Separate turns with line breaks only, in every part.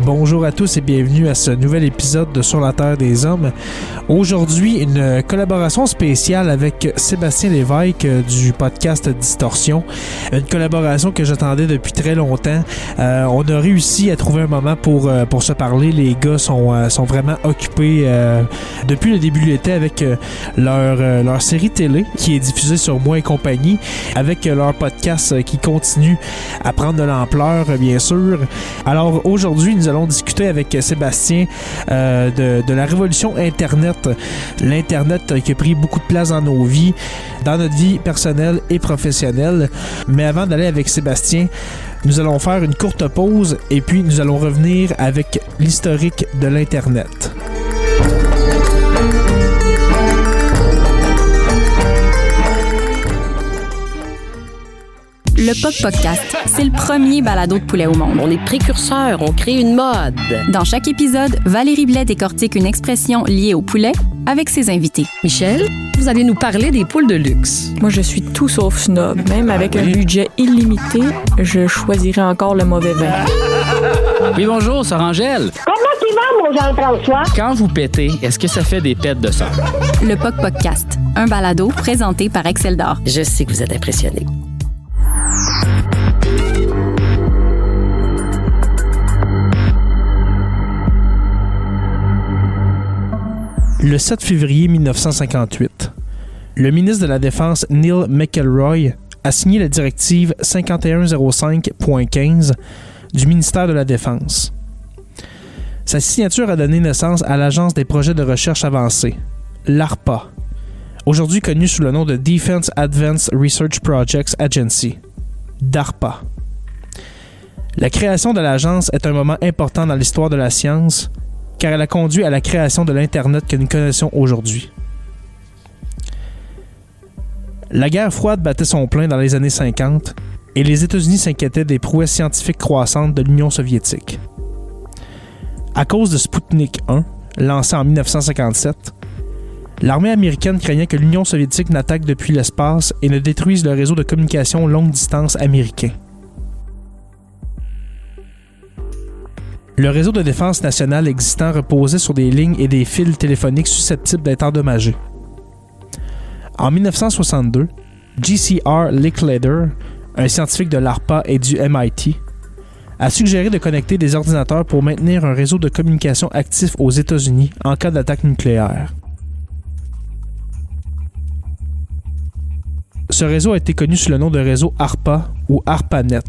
Bonjour à tous et bienvenue à ce nouvel épisode de Sur la Terre des Hommes. Aujourd'hui, une collaboration spéciale avec Sébastien Lévesque du podcast Distorsion. Une collaboration que j'attendais depuis très longtemps. On a réussi à trouver un moment pour se parler. Les gars sont vraiment occupés depuis le début de l'été avec leur série télé qui est diffusée sur Moi et compagnie, avec leur podcast qui continue à prendre de l'ampleur, bien sûr. Alors aujourd'hui, nous allons discuter avec Sébastien de la révolution Internet. L'Internet qui a pris beaucoup de place dans nos vies, dans notre vie personnelle et professionnelle. Mais avant d'aller avec Sébastien, nous allons faire une courte pause et puis nous allons revenir avec l'historique de l'Internet.
Le POC-Podcast, c'est le premier balado de poulet au monde.
On est précurseurs, on crée une mode.
Dans chaque épisode, Valérie Blais décortique une expression liée au poulet avec ses invités.
Michel, vous allez nous parler des poules de luxe.
Moi, je suis tout sauf snob. Même avec un budget illimité, je choisirais encore le mauvais vin.
Oui, bonjour, Sœur Angèle.
Comment tu vas, mon Jean-François?
Quand vous pétez, est-ce que ça fait des pets de sang?
Le POC-Podcast, un balado présenté par Excel d'Or.
Je sais que vous êtes impressionnés.
Le 7 février 1958, le ministre de la Défense Neil McElroy a signé la directive 5105.15 du ministère de la Défense. Sa signature a donné naissance à l'Agence des projets de recherche avancés, l'ARPA, aujourd'hui connue sous le nom de Defense Advanced Research Projects Agency, DARPA. La création de l'agence est un moment important dans l'histoire de la science, car elle a conduit à la création de l'Internet que nous connaissons aujourd'hui. La guerre froide battait son plein dans les années 50 et les États-Unis s'inquiétaient des prouesses scientifiques croissantes de l'Union soviétique. À cause de Sputnik 1, lancé en 1957, l'armée américaine craignait que l'Union soviétique n'attaque depuis l'espace et ne détruise le réseau de communication longue distance américain. Le réseau de défense nationale existant reposait sur des lignes et des fils téléphoniques susceptibles d'être endommagés. En 1962, G.C.R. Licklider, un scientifique de l'ARPA et du MIT, a suggéré de connecter des ordinateurs pour maintenir un réseau de communication actif aux États-Unis en cas d'attaque nucléaire. Ce réseau a été connu sous le nom de réseau ARPA ou ARPANET.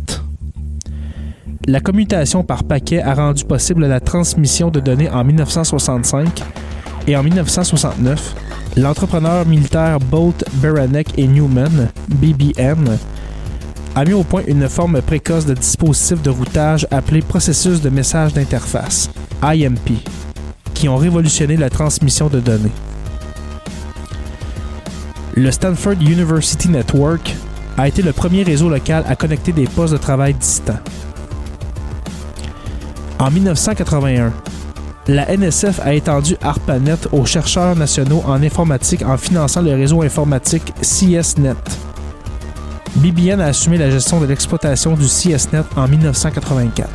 La commutation par paquet a rendu possible la transmission de données en 1965 et en 1969, l'entrepreneur militaire Bolt Beranek et Newman, BBN, a mis au point une forme précoce de dispositif de routage appelé processus de message d'interface, IMP, qui ont révolutionné la transmission de données. Le Stanford University Network a été le premier réseau local à connecter des postes de travail distants. En 1981, la NSF a étendu ARPANET aux chercheurs nationaux en informatique en finançant le réseau informatique CSNet. BBN a assumé la gestion de l'exploitation du CSNet en 1984.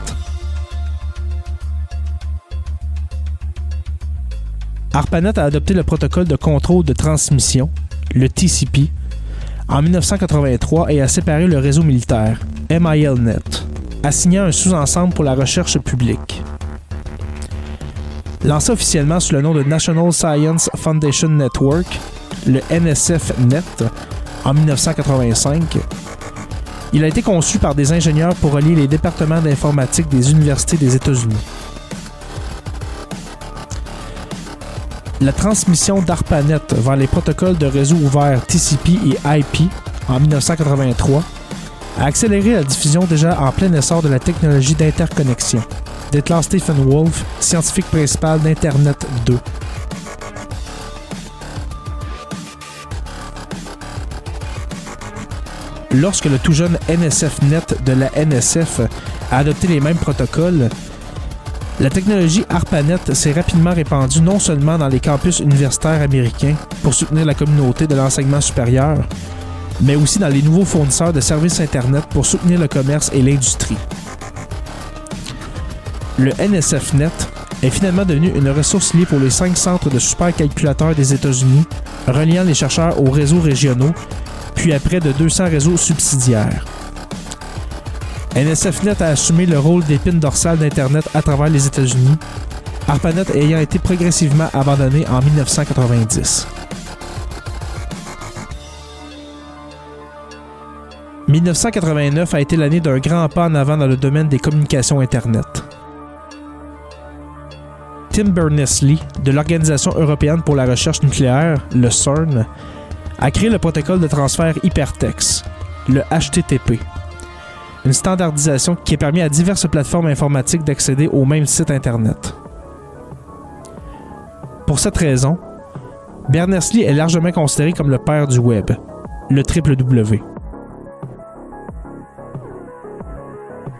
ARPANET a adopté le protocole de contrôle de transmission, le TCP, en 1983 et a séparé le réseau militaire, MILNet, assignant un sous-ensemble pour la recherche publique. Lancé officiellement sous le nom de National Science Foundation Network, le NSF-Net, en 1985, il a été conçu par des ingénieurs pour relier les départements d'informatique des universités des États-Unis. La transmission d'ARPANET vers les protocoles de réseau ouverts TCP et IP en 1983 a accéléré la diffusion déjà en plein essor de la technologie d'interconnexion, déclare Stephen Wolf, scientifique principal d'Internet 2. Lorsque le tout jeune NSF-Net de la NSF a adopté les mêmes protocoles, la technologie ARPANET s'est rapidement répandue non seulement dans les campus universitaires américains pour soutenir la communauté de l'enseignement supérieur, mais aussi dans les nouveaux fournisseurs de services Internet pour soutenir le commerce et l'industrie. le NSFNet est finalement devenu une ressource liée pour les 5 centres de supercalculateurs des États-Unis, reliant les chercheurs aux réseaux régionaux, puis à près de 200 réseaux subsidiaires. NSFNet a assumé le rôle d'épine dorsale d'Internet à travers les États-Unis, ARPANET ayant été progressivement abandonné en 1990. 1989 a été l'année d'un grand pas en avant dans le domaine des communications Internet. Tim Berners-Lee, de l'Organisation européenne pour la recherche nucléaire, le CERN, a créé le protocole de transfert hypertexte, le HTTP, une standardisation qui a permis à diverses plateformes informatiques d'accéder au même site Internet. Pour cette raison, Berners-Lee est largement considéré comme le père du web, le www.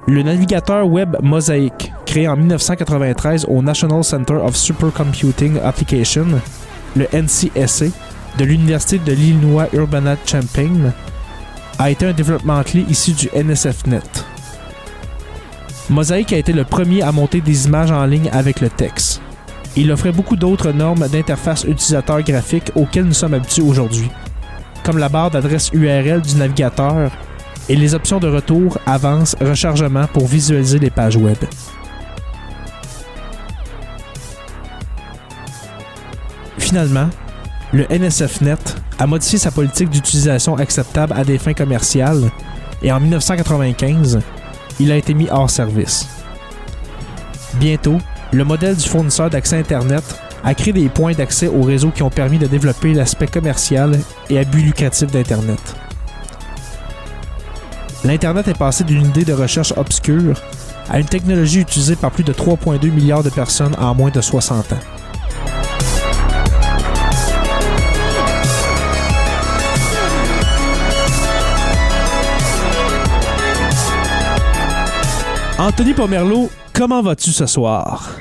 Le navigateur web Mosaic, créé en 1993 au National Center of Supercomputing Applications, le NCSA, de l'Université de l'Illinois Urbana-Champaign, a été un développement clé issu du NSFNet. Mosaic a été le premier à monter des images en ligne avec le texte. Il offrait beaucoup d'autres normes d'interface utilisateur graphique auxquelles nous sommes habitués aujourd'hui, comme la barre d'adresse URL du navigateur et les options de retour, avance, rechargement pour visualiser les pages web. Finalement, le NSFNet a modifié sa politique d'utilisation acceptable à des fins commerciales et en 1995, il a été mis hors service. Bientôt, le modèle du fournisseur d'accès Internet a créé des points d'accès au réseau qui ont permis de développer l'aspect commercial et à but lucratif d'Internet. L'Internet est passé d'une idée de recherche obscure à une technologie utilisée par plus de 3,2 milliards de personnes en moins de 60 ans. Anthony Pomerleau, comment vas-tu ce soir?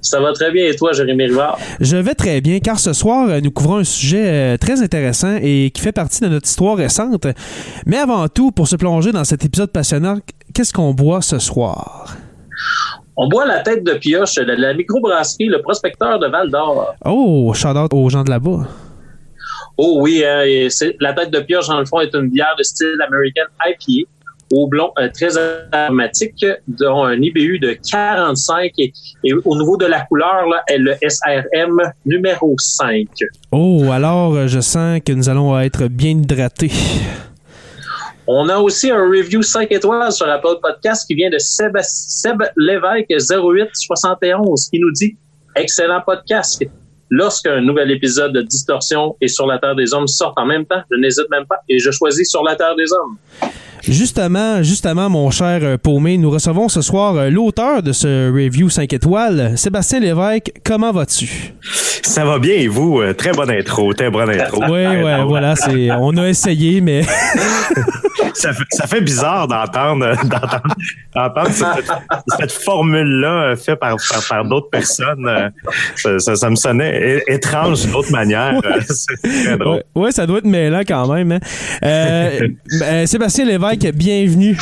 Ça va très bien et toi, Jérémy Rivard? Je
vais très bien car ce soir, nous couvrons un sujet très intéressant et qui fait partie de notre histoire récente. Mais avant tout, pour se plonger dans cet épisode passionnant, qu'est-ce qu'on boit ce soir?
On boit la tête de pioche de la microbrasserie Le Prospecteur de Val-d'Or.
Oh, shout-out aux gens de là-bas.
Oh oui, la tête de pioche, dans le fond, est une bière de style American IPA. Au blond très aromatique, dont un IBU de 45 et au niveau de la couleur, là, est le SRM numéro 5.
Oh, alors je sens que nous allons être bien hydratés.
On a aussi un review 5 étoiles sur Apple Podcast qui vient de Seb Lévesque 0871 qui nous dit « Excellent podcast ». Lorsqu'un nouvel épisode de Distorsion et Sur la Terre des Hommes sort en même temps, je n'hésite même pas et je choisis Sur la Terre des Hommes.
Justement, mon cher Paumé, nous recevons ce soir l'auteur de ce review 5 étoiles, Sébastien Lévesque. Comment vas-tu?
Ça va bien et vous? Très bonne intro.
Oui, voilà, on a essayé, mais...
ça fait bizarre d'entendre cette formule-là faite par d'autres personnes. Ça me sonnait étrange d'une autre manière. C'est très drôle.
Oui, ça doit être mêlant quand même. Hein? Sébastien Lévesque, bienvenue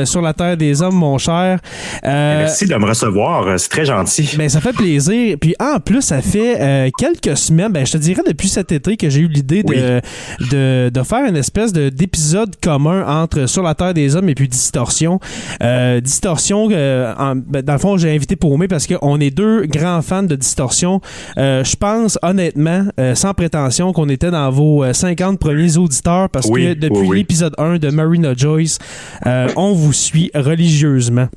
sur la Terre des Hommes, mon cher.
Merci de me recevoir, c'est très gentil.
Ça fait plaisir. Puis en plus, ça fait quelques semaines, je te dirais depuis cet été que j'ai eu l'idée de faire une espèce d'épisode commun entre Sur la Terre des Hommes et puis Distorsion. Distorsion, dans le fond, j'ai invité Paumé parce qu'on est deux grands fans de Distorsion. Je pense honnêtement, sans prétention, qu'on était dans vos 50 premiers auditeurs parce que depuis l'épisode 1 de Marina Joyce, on vous suit religieusement.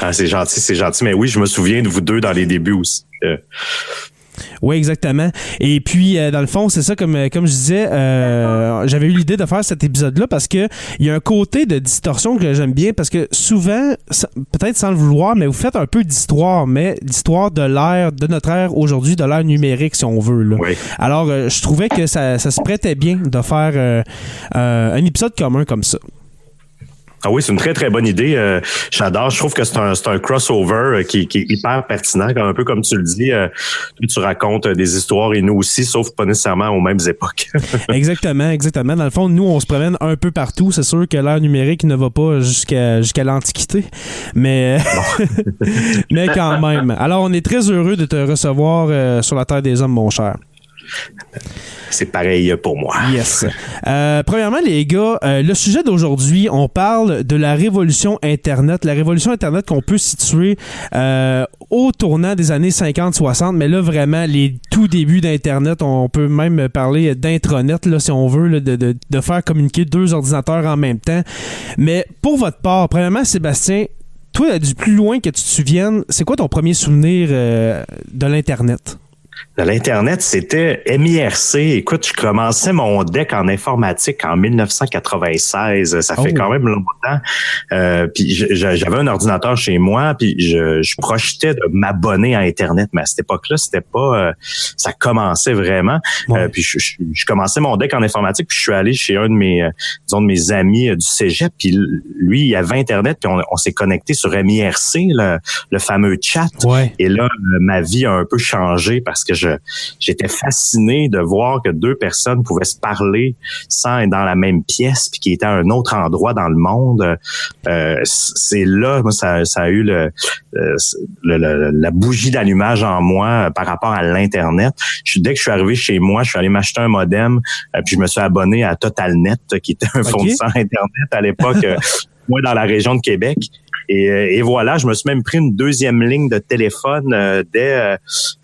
Ah, c'est gentil. Mais oui, je me souviens de vous deux dans les débuts aussi.
Oui, exactement. Et puis, dans le fond, c'est ça, comme je disais, j'avais eu l'idée de faire cet épisode-là parce que il y a un côté de distorsion que j'aime bien parce que souvent, peut-être sans le vouloir, mais vous faites un peu d'histoire, mais d'histoire de notre ère aujourd'hui, de l'ère numérique, si on veut. Là.
Oui.
Alors, je trouvais que ça se prêtait bien de faire un épisode commun comme ça.
Ah oui, c'est une très, très bonne idée. J'adore. Je trouve que c'est un crossover qui est hyper pertinent, un peu comme tu le dis. Tu racontes des histoires et nous aussi, sauf pas nécessairement aux mêmes époques.
Exactement. Dans le fond, nous, on se promène un peu partout. C'est sûr que l'ère numérique ne va pas jusqu'à l'Antiquité, mais mais quand même. Alors, on est très heureux de te recevoir sur la Terre des Hommes, mon cher.
C'est pareil pour moi.
Yes. Premièrement, les gars, le sujet d'aujourd'hui, on parle de la révolution Internet. La révolution Internet qu'on peut situer au tournant des années 50-60, mais là, vraiment, les tout débuts d'Internet, on peut même parler d'intranet, là, si on veut, là, de faire communiquer 2 ordinateurs en même temps. Mais pour votre part, premièrement, Sébastien, toi, du plus loin que tu te souviennes, c'est quoi ton premier souvenir de l'Internet?
De l'Internet, c'était MIRC. Écoute, je commençais mon deck en informatique en 1996. Ça fait quand même longtemps. Puis j'avais un ordinateur chez moi, puis je projetais de m'abonner à Internet. Mais à cette époque-là, c'était pas... ça commençait vraiment. Ouais. Puis je commençais mon deck en informatique, puis je suis allé chez un de mes amis du cégep. Puis lui, il avait Internet, puis on s'est connecté sur MIRC, le fameux chat. Ouais. Et là, ma vie a un peu changé parce que j'étais fasciné de voir que 2 personnes pouvaient se parler sans être dans la même pièce puis qui étaient à un autre endroit dans le monde. C'est là, moi, ça a eu la bougie d'allumage en moi par rapport à l'Internet. Dès que je suis arrivé chez moi, je suis allé m'acheter un modem puis je me suis abonné à TotalNet qui était un fournisseur Internet à l'époque, moi dans la région de Québec. Et voilà, je me suis même pris une 2e ligne de téléphone dès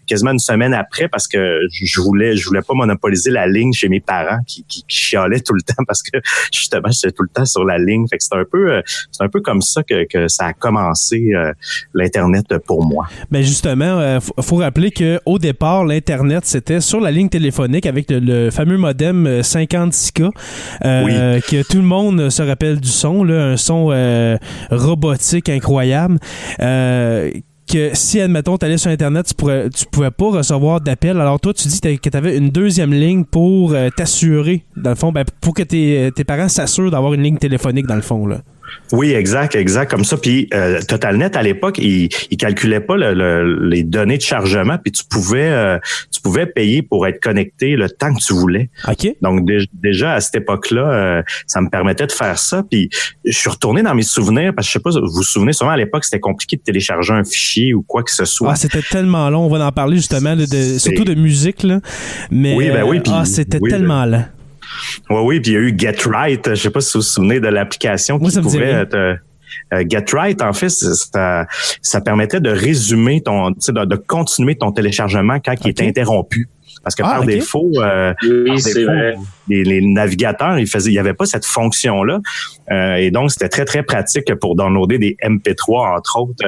quasiment une semaine après parce que je voulais pas monopoliser la ligne chez mes parents qui chialaient tout le temps parce que justement j'étais tout le temps sur la ligne. Fait que c'est un peu comme ça que ça a commencé l'Internet pour moi.
Ben justement, faut rappeler que au départ l'Internet c'était sur la ligne téléphonique avec le fameux modem 56K que tout le monde se rappelle du son là, un son robotique incroyable. Que si, admettons, tu allais sur Internet, tu pouvais pas recevoir d'appel. Alors toi, tu dis que tu avais une 2e ligne pour t'assurer, dans le fond, pour que tes parents s'assurent d'avoir une ligne téléphonique, dans le fond, là.
Oui, exact, comme ça. Puis TotalNet à l'époque, il calculait pas les données de chargement, puis tu pouvais payer pour être connecté le temps que tu voulais.
Okay.
Donc déjà à cette époque-là, ça me permettait de faire ça. Puis je suis retourné dans mes souvenirs parce que je sais pas, vous vous souvenez sûrement à l'époque, c'était compliqué de télécharger un fichier ou quoi que ce soit.
Ah, c'était tellement long. On va en parler justement surtout de musique là. Mais
oui, puis,
c'était tellement lent.
Oui, puis il y a eu GetRight. Je sais pas si vous vous souvenez de l'application qui pouvait GetRight, en fait, ça permettait de résumer de continuer ton téléchargement quand il était interrompu. Parce que par défaut, les navigateurs, il y avait pas cette fonction-là. Et donc, c'était très, très pratique pour downloader des MP3, entre autres.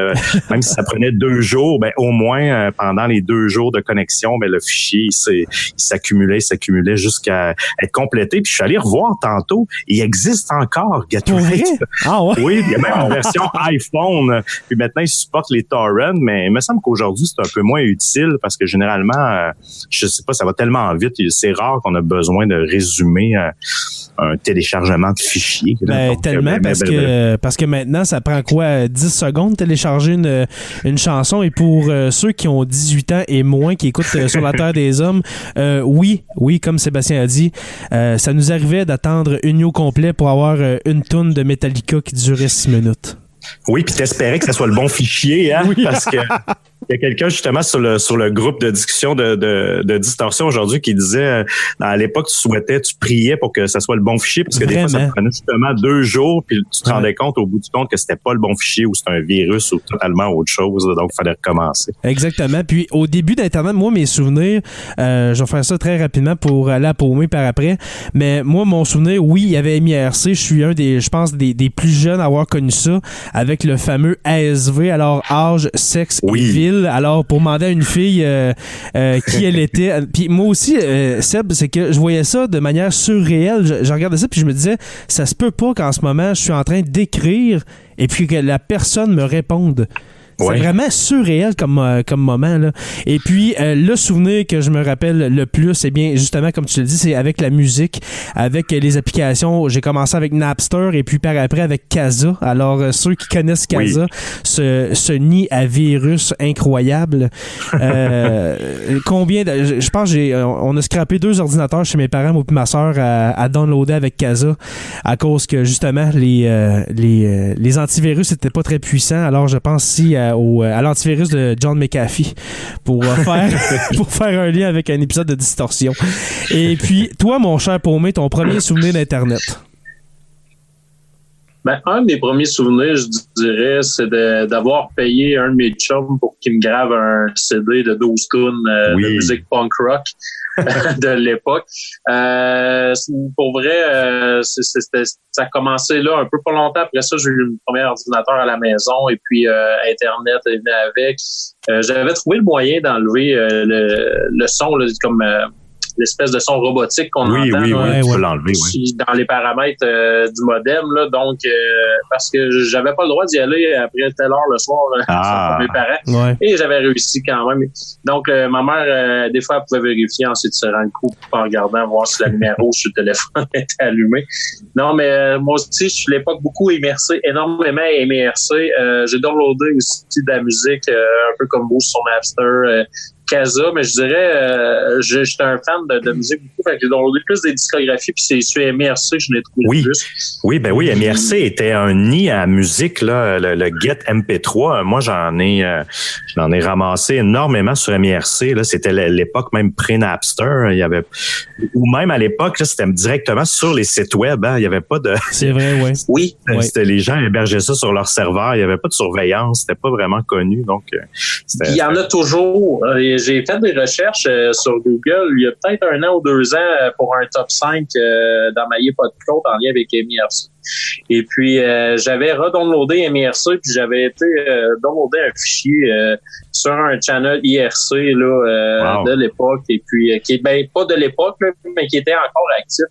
Même si ça prenait 2 jours, au moins, pendant les 2 jours de connexion, le fichier, il s'accumulait jusqu'à être complété. Puis je suis allé revoir tantôt. Il existe encore, GetRight.
Ah ouais?
Oui, il y a même une version iPhone. Puis maintenant, il supporte les torrents, mais il me semble qu'aujourd'hui, c'est un peu moins utile parce que généralement, je sais pas, ça va tellement vite. C'est rare qu'on a besoin de résumer un téléchargement de fichiers.
Tellement, parce que maintenant, ça prend quoi? 10 secondes de télécharger une chanson. Et pour ceux qui ont 18 ans et moins, qui écoutent Sur la Terre des Hommes, oui, comme Sébastien a dit, ça nous arrivait d'attendre une nuit au complet pour avoir une toune de Metallica qui durait 6 minutes.
Oui, puis t'espérais que ça soit le bon fichier, hein?
Oui.
Parce que il y a quelqu'un justement sur le groupe de discussion de Distorsion aujourd'hui qui disait à l'époque tu priais pour que ça soit le bon fichier parce que des fois ça prenait justement 2 jours puis tu te rendais compte au bout du compte que c'était pas le bon fichier ou c'était un virus ou totalement autre chose, donc il fallait recommencer.
Exactement. Puis au début d'Internet, moi mes souvenirs, je vais faire ça très rapidement pour aller à paumer par après, mais moi mon souvenir, oui, il y avait MIRC, je suis un des plus jeunes à avoir connu ça avec le fameux ASV, alors âge, sexe et ville. Alors, pour demander à une fille qui elle était. Puis moi aussi, Seb, c'est que je voyais ça de manière surréelle. Je regardais ça puis je me disais, ça se peut pas qu'en ce moment, je suis en train d'écrire et puis que la personne me réponde. C'est vraiment surréel comme moment, là. Et puis, le souvenir que je me rappelle le plus, c'est bien, justement, comme tu le dis, c'est avec la musique, avec les applications. J'ai commencé avec Napster et puis par après avec Kazaa. Alors, ceux qui connaissent Kazaa, ce nid à virus incroyable. Je pense on a scrappé 2 ordinateurs chez mes parents, moi et ma soeur, à downloader avec Kazaa à cause que, justement, les antivirus n'étaient pas très puissants. Alors, je pense ici à l'antivirus de John McAfee pour faire un lien avec un épisode de Distorsion. Et puis, toi, mon cher Paumé, ton premier souvenir d'Internet?
Ben, un de mes premiers souvenirs, je dirais, c'est d'avoir payé un de mes chums pour qu'il me grave un CD de 12 tunes de musique punk rock de l'époque. Pour vrai, ça a commencé là un peu pas longtemps. Après ça, j'ai eu le premier ordinateur à la maison et puis Internet est venu avec. J'avais trouvé le moyen d'enlever le son là, comme l'espèce de son robotique qu'on entend
tu peux l'enlever,
dans les paramètres du modem. Là, donc, parce que j'avais pas le droit d'y aller après telle heure le soir avec mes parents. Ouais. Et j'avais réussi quand même. Donc, ma mère, des fois, elle pouvait vérifier ensuite se rendre compte en regardant, voir si la lumière rouge sur le téléphone était allumée. Non, mais moi aussi, je suis à l'époque beaucoup énormément immersé. J'ai downloadé aussi de la musique, un peu comme vous sur Napster, Kazaa, mais je dirais, j'étais un fan de musique beaucoup, fait que j'ai downloadé plus des discographies, puis c'est sur MRC que je l'ai trouvé plus.
Oui, MRC était un nid à musique, là, le Get MP3. Moi, j'en ai ramassé énormément sur MRC. Là, c'était l'époque même pré-Napster. Il y avait, ou même à l'époque, là, c'était directement sur les sites web. Hein, il y avait pas de.
C'est vrai, oui.
Oui.
C'était les gens hébergeaient ça sur leur serveur. Il y avait pas de surveillance. C'était pas vraiment connu. Donc,
il y en a toujours. J'ai fait des recherches sur Google il y a peut-être 1 an ou 2 ans pour un top 5 dans ma podcast en lien avec MRC. Et puis, j'avais redownloadé MRC puis j'avais été downloader un fichier sur un channel IRC là, de l'époque. Et puis, qui est pas de l'époque, là, mais qui était encore actif.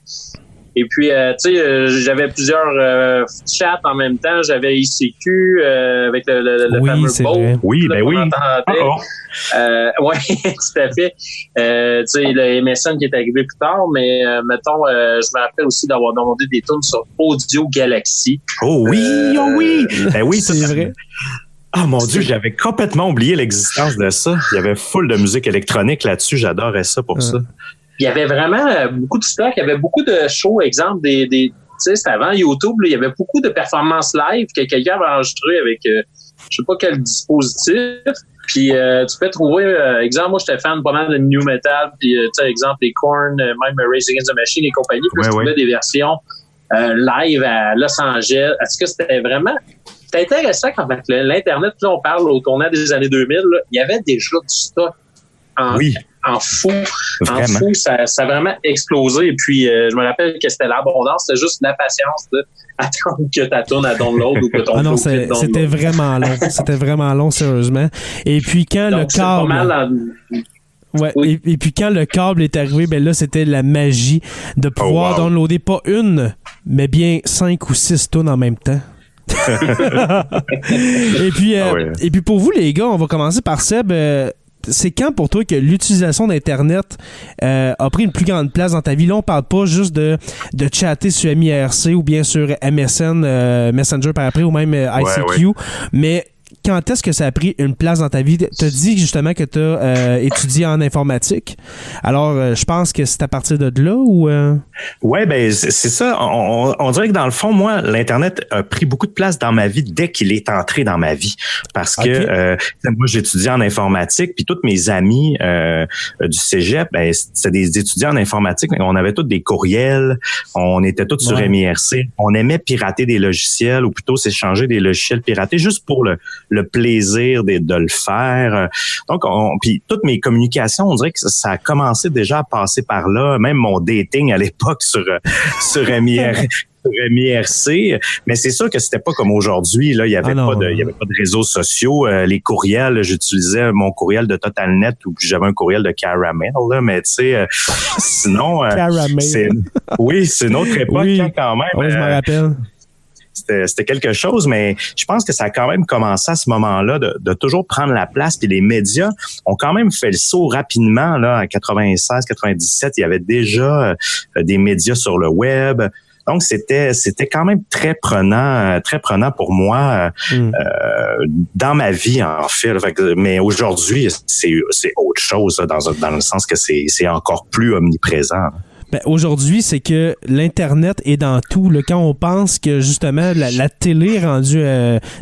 Et puis, tu sais, j'avais plusieurs chats en même temps. J'avais ICQ avec le fameux Beau.
Oui, ben oui.
Oui, tout à fait. Tu sais, le MSN qui est arrivé plus tard, mais mettons, je me rappelle aussi d'avoir demandé des tunes sur Audio Galaxy.
Oh oui, Ben oui,
c'est vrai.
Ah mon Dieu, j'avais complètement oublié l'existence de ça. Il y avait full de musique électronique là-dessus. J'adorais ça pour ça.
Il y avait vraiment beaucoup de stock, il y avait beaucoup de shows, exemple, tu sais, c'était avant YouTube, là, il y avait beaucoup de performances live que quelqu'un avait enregistré avec, je sais pas quel dispositif, puis tu peux trouver, exemple, moi, j'étais fan pas mal de New Metal, puis tu sais, exemple, les Korn, même Rage Against the Machine et compagnie, puis je trouvais des versions live à Los Angeles. Est-ce que c'était vraiment... C'était intéressant quand avec l'Internet, là, on parle au tournant des années 2000, là, il y avait déjà du stock en fou. Vraiment. En fou, ça a vraiment explosé. Et puis, je me rappelle que c'était l'abondance, c'était juste la patience d'attendre que ta tourne à download ou que ton
Ah non, c'était vraiment long. C'était vraiment long, sérieusement. Et puis, quand le câble... Ouais, oui. et puis quand le câble est arrivé, ben là, c'était la magie de pouvoir downloader pas une, mais bien 5 ou 6 tunes en même temps. Et puis pour vous, les gars, on va commencer par Seb. C'est quand pour toi que l'utilisation d'Internet a pris une plus grande place dans ta vie? Là, on parle pas juste de chatter sur MIRC ou bien sur MSN, Messenger par après, ou même ICQ, mais quand est-ce que ça a pris une place dans ta vie? Tu as dit justement que tu as étudié en informatique. Alors, je pense que c'est à partir de là ou...
Oui, ben c'est ça. On dirait que dans le fond, moi, l'Internet a pris beaucoup de place dans ma vie dès qu'il est entré dans ma vie. Parce que moi, j'étudiais en informatique, puis tous mes amis du cégep, ben, c'était des étudiants en informatique. On avait tous des courriels, on était tous sur MIRC. On aimait pirater des logiciels ou plutôt s'échanger des logiciels piratés juste pour le plaisir de le faire. Donc, puis toutes mes communications, on dirait que ça a commencé déjà à passer par là. Même mon dating à l'époque sur MIRC. Mais c'est sûr que c'était pas comme aujourd'hui. Là, il y avait pas de réseaux sociaux. Les courriels, j'utilisais mon courriel de TotalNet ou j'avais un courriel de Caramel. Là, mais tu sais, sinon, c'est une autre époque quand même.
Oui, je me rappelle.
c'était quelque chose, mais je pense que ça a quand même commencé à ce moment-là de toujours prendre la place. Puis les médias ont quand même fait le saut rapidement. Là, en 96, 97, il y avait déjà des médias sur le web. Donc, c'était quand même très prenant pour moi dans ma vie, en fait. Mais aujourd'hui, c'est autre chose, là, dans le sens que c'est encore plus omniprésent.
Ben, aujourd'hui, c'est que l'Internet est dans tout. Là. Quand on pense que, justement, la télé est rendue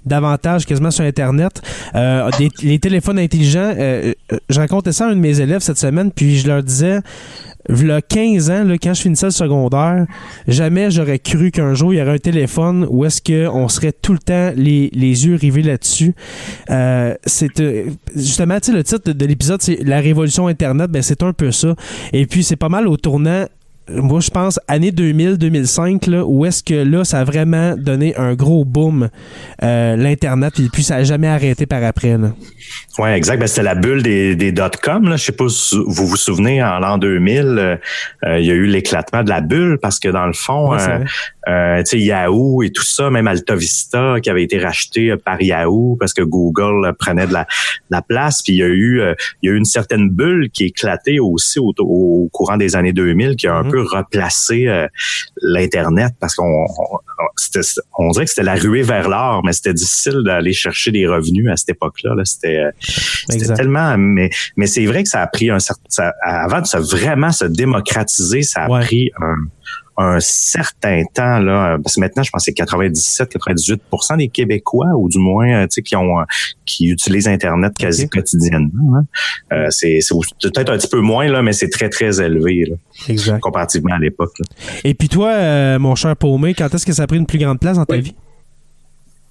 davantage quasiment sur Internet, les téléphones intelligents, je racontais ça à un de mes élèves cette semaine, puis je leur disais, v'là 15 ans, là, quand je finissais le secondaire, jamais j'aurais cru qu'un jour, il y aurait un téléphone où est-ce qu'on serait tout le temps les yeux rivés là-dessus. Justement, tu sais, le titre de l'épisode, c'est « La révolution Internet », ben c'est un peu ça. Et puis, c'est pas mal au tournant, moi, je pense, année 2000-2005, là, où est-ce que là, ça a vraiment donné un gros boom, l'Internet, et puis ça n'a jamais arrêté par après.
Oui, exact. Ben, c'était la bulle des dot-com. Je sais pas si vous vous souvenez, en l'an 2000, il y a eu l'éclatement de la bulle parce que, dans le fond, tu sais, Yahoo et tout ça, même Alta Vista qui avait été racheté par Yahoo parce que Google prenait de la place. Puis il y a eu une certaine bulle qui a éclaté aussi au courant des années 2000 qui a un peu replacé l'Internet parce qu'on dirait que c'était la ruée vers l'or, mais c'était difficile d'aller chercher des revenus à cette époque-là. Là. C'était tellement... Mais c'est vrai que ça a pris avant de vraiment se démocratiser, ça a pris un certain temps, là, parce que maintenant, je pense que c'est 97-98% des Québécois, ou du moins, tu sais, qui utilisent Internet quasi quotidiennement. Hein. C'est peut-être un petit peu moins, là, mais c'est très, très élevé, là,
exact,
comparativement à l'époque. Là.
Et puis toi, mon cher Paumé, quand est-ce que ça a pris une plus grande place dans ta vie?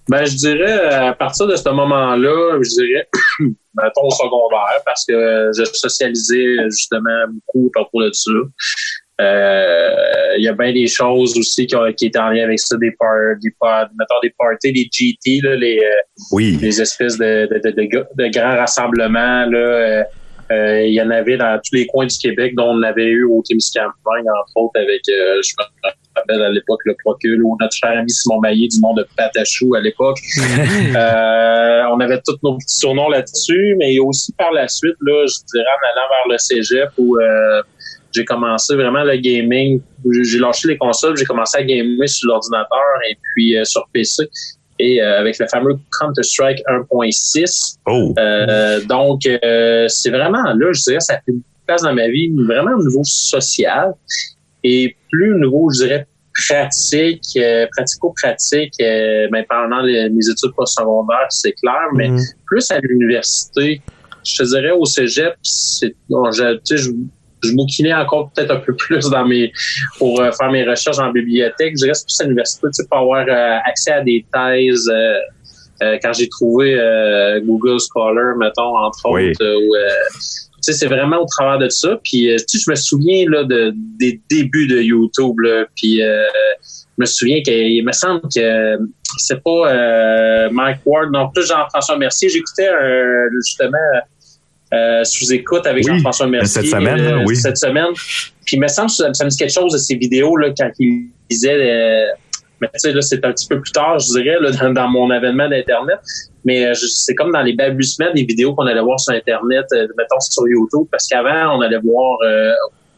Ben, je dirais, à partir de ce moment-là, je dirais, mettons au secondaire, parce que je socialisais justement beaucoup à propos de ça. Il y a bien des choses aussi qui étaient en lien avec ça, mettons des parties, des GT, là, les espèces de grands rassemblements, là. Il y en avait dans tous les coins du Québec, dont on avait eu au Témiscamingue, entre autres, avec, je me rappelle à l'époque, le Procul, ou notre cher ami Simon Maillé du monde de Patachou à l'époque. On avait tous nos petits surnoms là-dessus, mais aussi par la suite, là, je dirais, en allant vers le cégep, où j'ai commencé vraiment le gaming. J'ai lâché les consoles, j'ai commencé à gamer sur l'ordinateur et puis sur PC. Et avec le fameux Counter-Strike 1.6. Donc, c'est vraiment là, je dirais, ça a fait une place dans ma vie, vraiment au niveau social et plus au niveau, je dirais, pratico-pratique, ben, pendant mes études postsecondaires, c'est clair, mais plus à l'université, je te dirais au cégep, je bouquinais encore peut-être un peu plus pour faire mes recherches en bibliothèque. Je reste plus à l'université, pour avoir accès à des thèses. Quand j'ai trouvé Google Scholar, mettons, entre autres, c'est vraiment au travers de ça. Puis, je me souviens là des débuts de YouTube. Là, puis, je me souviens qu'il me semble que c'est pas Mike Ward, non plus Jean-François Mercier. J'écoutais justement sous-écoute avec Jean-François Mercier cette semaine. Puis il me semble que ça me dit quelque chose de ces vidéos là, quand il disait mais tu sais, là, c'est un petit peu plus tard, je dirais, là, dans mon avènement d'Internet. Mais c'est comme dans les balbutiements des vidéos qu'on allait voir sur Internet, mettons sur YouTube, parce qu'avant, on allait voir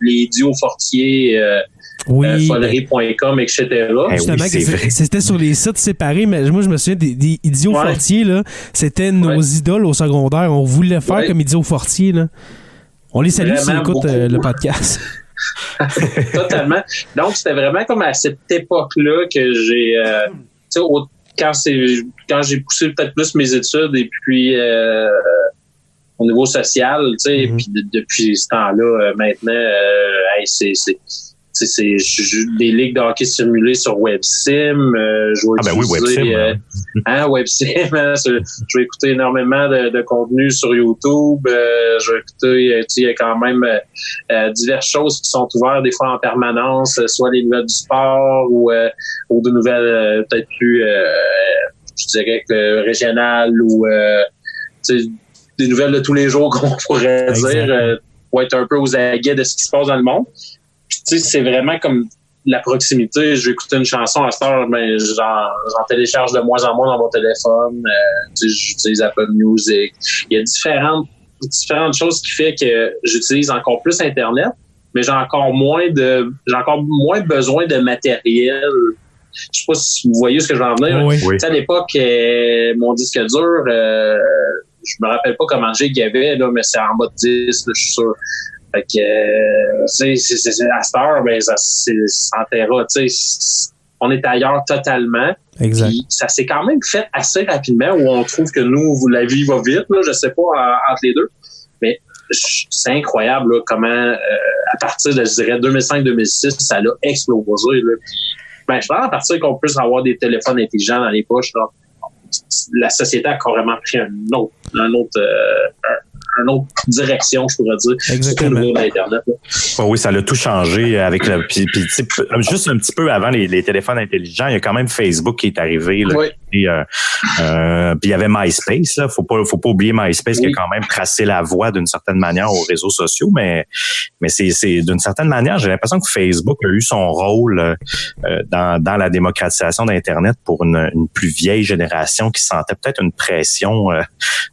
les duos Fortier, folerie.com, etc.
Justement, c'était sur les sites séparés, mais moi, je me souviens des Idiots Fortier, là, c'était nos idoles au secondaire. On voulait faire comme Idiots Fortier, là. On les salue s'ils écoutent le podcast.
Totalement. Donc, c'était vraiment comme à cette époque-là que j'ai... quand j'ai poussé peut-être plus mes études et puis au niveau social, tu sais, puis depuis ce temps-là, maintenant, c'est des ligues de hockey simulées sur WebSim. WebSim. Je vais écouter énormément de contenu sur YouTube. Je vais écouter, il y a quand même diverses choses qui sont ouvertes des fois en permanence, soit des nouvelles du sport ou de nouvelles peut-être plus, je dirais que régionales ou des nouvelles de tous les jours qu'on pourrait dire, pour être un peu aux aguets de ce qui se passe dans le monde. Puis, tu sais, c'est vraiment comme la proximité. Je vais écouter une chanson à cette heure, mais j'en télécharge de moins en moins dans mon téléphone. J'utilise Apple Music. Il y a différentes choses qui fait que j'utilise encore plus Internet, mais j'ai encore moins besoin de matériel. Je sais pas si vous voyez ce que je veux en venir.
Oui.
À l'époque, mon disque dur, je me rappelle pas comment il y avait, là, mais c'est en mode 10, là, je suis sûr. Fait que, c'est à cette heure, ben, c'est 100 Tera, tu sais, on est ailleurs totalement.
Exact.
Puis ça s'est quand même fait assez rapidement, où on trouve que nous, la vie va vite, là, je sais pas, entre les deux. Mais c'est incroyable, là, comment, à partir de, je dirais, 2005-2006, ça a explosé, là. Ben, je pense à partir qu'on puisse avoir des téléphones intelligents dans les poches, là, la société a carrément pris une autre direction, je pourrais dire.
Exactement.
Au niveau de l'Internet.
Oui, ça l'a tout changé avec le. Puis juste un petit peu avant les téléphones intelligents, il y a quand même Facebook qui est arrivé. Là,
oui.
Puis il y avait MySpace. Là, faut pas oublier MySpace qui a quand même tracé la voie d'une certaine manière aux réseaux sociaux, mais c'est d'une certaine manière, j'ai l'impression que Facebook a eu son rôle dans la démocratisation d'Internet pour une plus vieille génération qui sentait peut-être une pression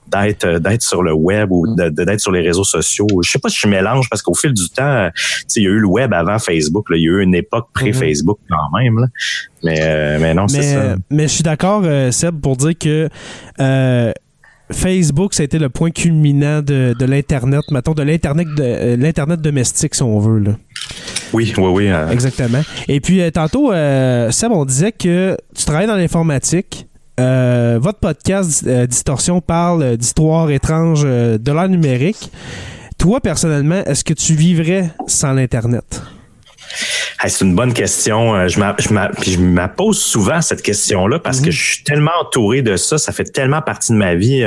d'être sur le web ou d'être sur les réseaux sociaux. Je sais pas si je mélange parce qu'au fil du temps, il y a eu le web avant Facebook. Là, il y a eu une époque pré-Facebook quand même. Là. Mais non, c'est ça. Mais
je suis d'accord, Seb, pour dire que Facebook, ça a été le point culminant de l'Internet, mettons, de l'Internet domestique, si on veut. Là.
Oui.
Exactement. Et puis, tantôt, Seb, on disait que tu travailles dans l'informatique. Votre podcast Distorsion parle d'histoires étranges de l'ère numérique. Toi, personnellement, est-ce que tu vivrais sans l'Internet?
Hey, c'est une bonne question. Je me pose souvent cette question-là parce que je suis tellement entouré de ça. Ça fait tellement partie de ma vie.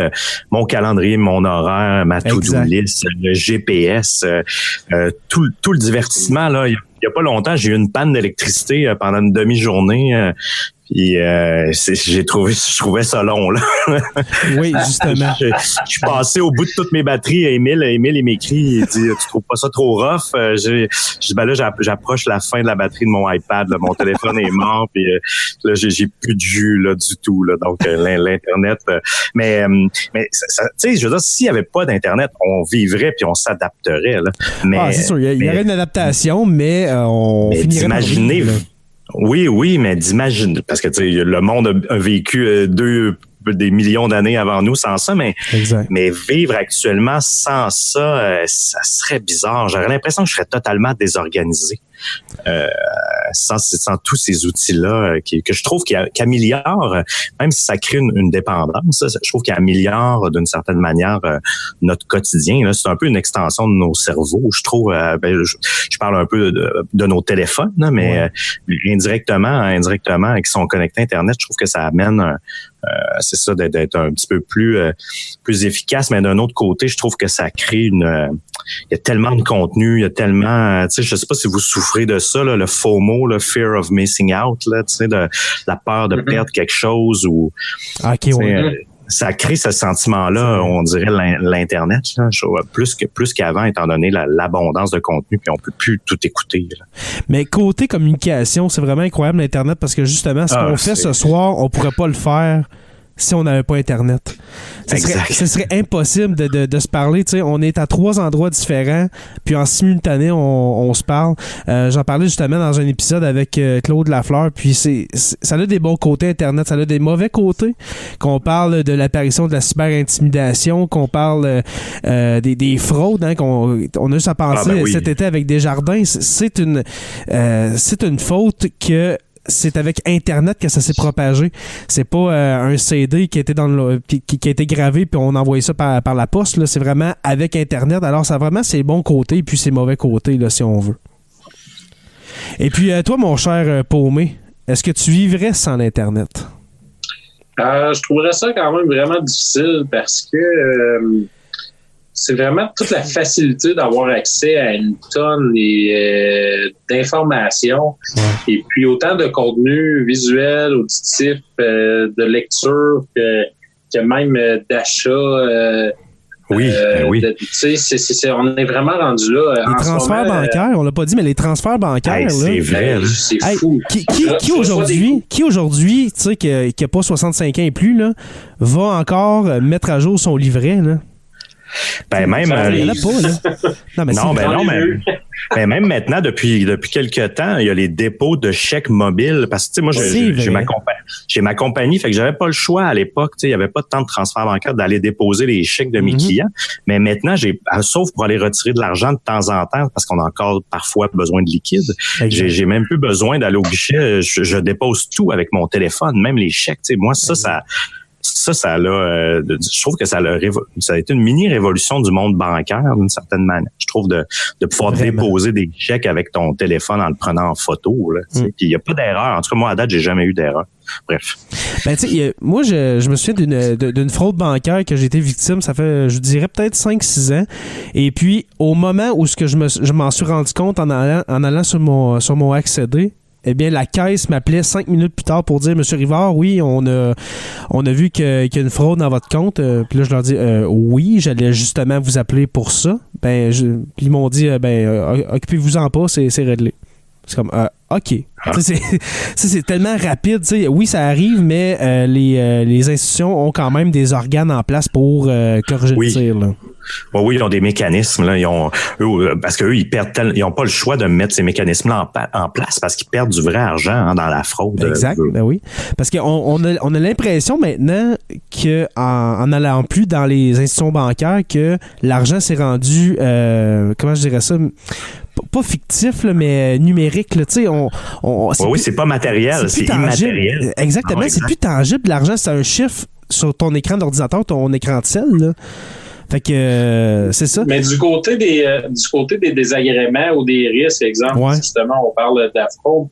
Mon calendrier, mon horaire, ma to-do list, le GPS, tout le divertissement. Là, il y a pas longtemps, j'ai eu une panne d'électricité pendant une demi-journée. Puis je trouvais ça long, là.
Oui, justement.
Je suis passé au bout de toutes mes batteries. Émile, il m'écrit, il dit tu trouves pas ça trop rough? Je dis ben là, j'approche la fin de la batterie de mon iPad, là. Mon téléphone est mort, puis là j'ai plus de jus là du tout, là. Donc l'internet. Mais tu sais, je veux dire, s'il y avait pas d'internet, on vivrait puis on s'adapterait, là. Mais
c'est sûr, il y aurait une adaptation, mais on finirait
d'imaginer. Oui, mais d'imaginer, parce que tu sais, le monde a vécu des millions d'années avant nous sans ça, mais vivre actuellement sans ça, ça serait bizarre. J'aurais l'impression que je serais totalement désorganisé sans tous ces outils-là que je trouve qui améliorent, même si ça crée une dépendance, je trouve qu'ils améliorent d'une certaine manière notre quotidien. Là. C'est un peu une extension de nos cerveaux, je trouve. Je parle un peu de nos téléphones, là, mais indirectement, qui sont connectés à Internet, je trouve que ça amène c'est ça, d'être un petit peu plus efficace, mais d'un autre côté, je trouve que ça crée il y a tellement de contenu, il y a tellement, tu sais, je sais pas si vous souffrez de ça, là, le FOMO, le fear of missing out, là, tu sais, de la peur de perdre quelque chose ou ça crée ce sentiment-là, on dirait l'Internet, là, plus qu'avant, étant donné l'abondance de contenu, puis on peut plus tout écouter. Là.
Mais côté communication, c'est vraiment incroyable l'Internet parce que justement, ce qu'on fait ce soir, on pourrait pas le faire si on n'avait pas Internet. Ce serait impossible de se parler. Tu sais, on est à 3 endroits différents, puis en simultané, on se parle. J'en parlais justement dans un épisode avec Claude Lafleur, puis ça a des bons côtés Internet, ça a des mauvais côtés. Qu'on parle de l'apparition de la cyber-intimidation, qu'on parle des fraudes, hein, on a juste à penser cet été avec Desjardins. C'est une faute que c'est avec Internet que ça s'est propagé. C'est pas un CD qui était qui a été gravé puis on envoyait ça par la poste. Là. C'est vraiment avec Internet. Alors, ça a vraiment ses bons côtés et puis ses mauvais côtés, là, si on veut. Et puis, toi, mon cher Paumé, est-ce que tu vivrais sans l'Internet?
Je trouverais ça quand même vraiment difficile parce que c'est vraiment toute la facilité d'avoir accès à une tonne d'informations et puis autant de contenu visuel, auditif, de lecture que même d'achat.
Oui, oui.
On est vraiment rendu là.
Les transferts bancaires, on l'a pas dit, mais les transferts bancaires, là,
c'est vrai.
C'est fou.
Qui aujourd'hui, tu sais, qui a pas 65 ans et plus, là, va encore mettre à jour son livret, là?
Ben même
il y en a pas, là.
Mais même maintenant, depuis quelques temps, il y a les dépôts de chèques mobiles. Parce que, tu sais, moi, j'ai ma compagnie, fait que j'avais pas le choix à l'époque. Tu sais, il y avait pas de temps de transfert bancaire d'aller déposer les chèques de mes clients. Mais maintenant, sauf pour aller retirer de l'argent de temps en temps, parce qu'on a encore parfois besoin de liquide. J'ai même plus besoin d'aller au guichet. Je dépose tout avec mon téléphone, même les chèques. Tu sais, moi, je trouve que ça a été une mini-révolution du monde bancaire d'une certaine manière. Je trouve de pouvoir déposer des chèques avec ton téléphone en le prenant en photo. Là, puis il n'y a pas d'erreur. En tout cas, moi, à date, j'ai jamais eu d'erreur. Bref.
Ben, tu sais, moi, je me souviens d'une fraude bancaire que j'ai été victime, ça fait, je dirais, peut-être 5-6 ans. Et puis, au moment où je m'en suis rendu compte en allant sur mon accéder, eh bien, la caisse m'appelait 5 minutes plus tard pour dire « Monsieur Rivard, oui, on a vu qu'il y a une fraude dans votre compte. » Puis là, je leur dis « Oui, j'allais justement vous appeler pour ça. » Puis ils m'ont dit « Occupez-vous-en pas, c'est réglé. » C'est comme OK. C'est tellement rapide. T'sais. Oui, ça arrive, mais les institutions ont quand même des organes en place pour corriger le tir. Là.
Oui, ils ont des mécanismes. Là. Parce qu'eux, ils n'ont pas le choix de mettre ces mécanismes-là en place parce qu'ils perdent du vrai argent dans la fraude.
Exact, ben oui. Parce qu'on a l'impression maintenant qu'en allant plus dans les institutions bancaires, que l'argent s'est rendu, comment je dirais ça, pas fictif, là, mais numérique. Là,
c'est pas matériel, c'est immatériel.
Exactement, c'est plus tangible. L'argent, c'est un chiffre sur ton écran d'ordinateur, ton écran de sel. Là. Fait que c'est ça.
Mais du côté des désagréments ou des risques, exemple, justement, on parle de la fraude.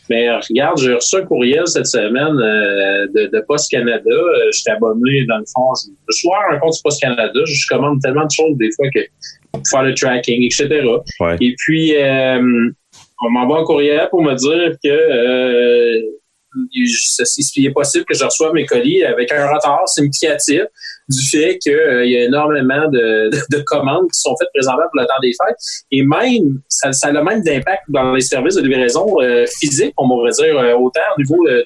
Mais regarde, j'ai reçu un courriel cette semaine de Post Canada. J'étais abonné, dans le fond. Je suis un compte du Post Canada. Je commande tellement de choses des fois que pour faire le tracking, etc. Ouais. Et puis, on m'envoie un courriel pour me dire que il est possible que je reçoive mes colis avec un retard significatif du fait qu'il y a énormément de commandes qui sont faites présentement pour le temps des fêtes. Et même, ça a le même d'impact dans les services de livraison physique, on pourrait dire, autant au niveau
de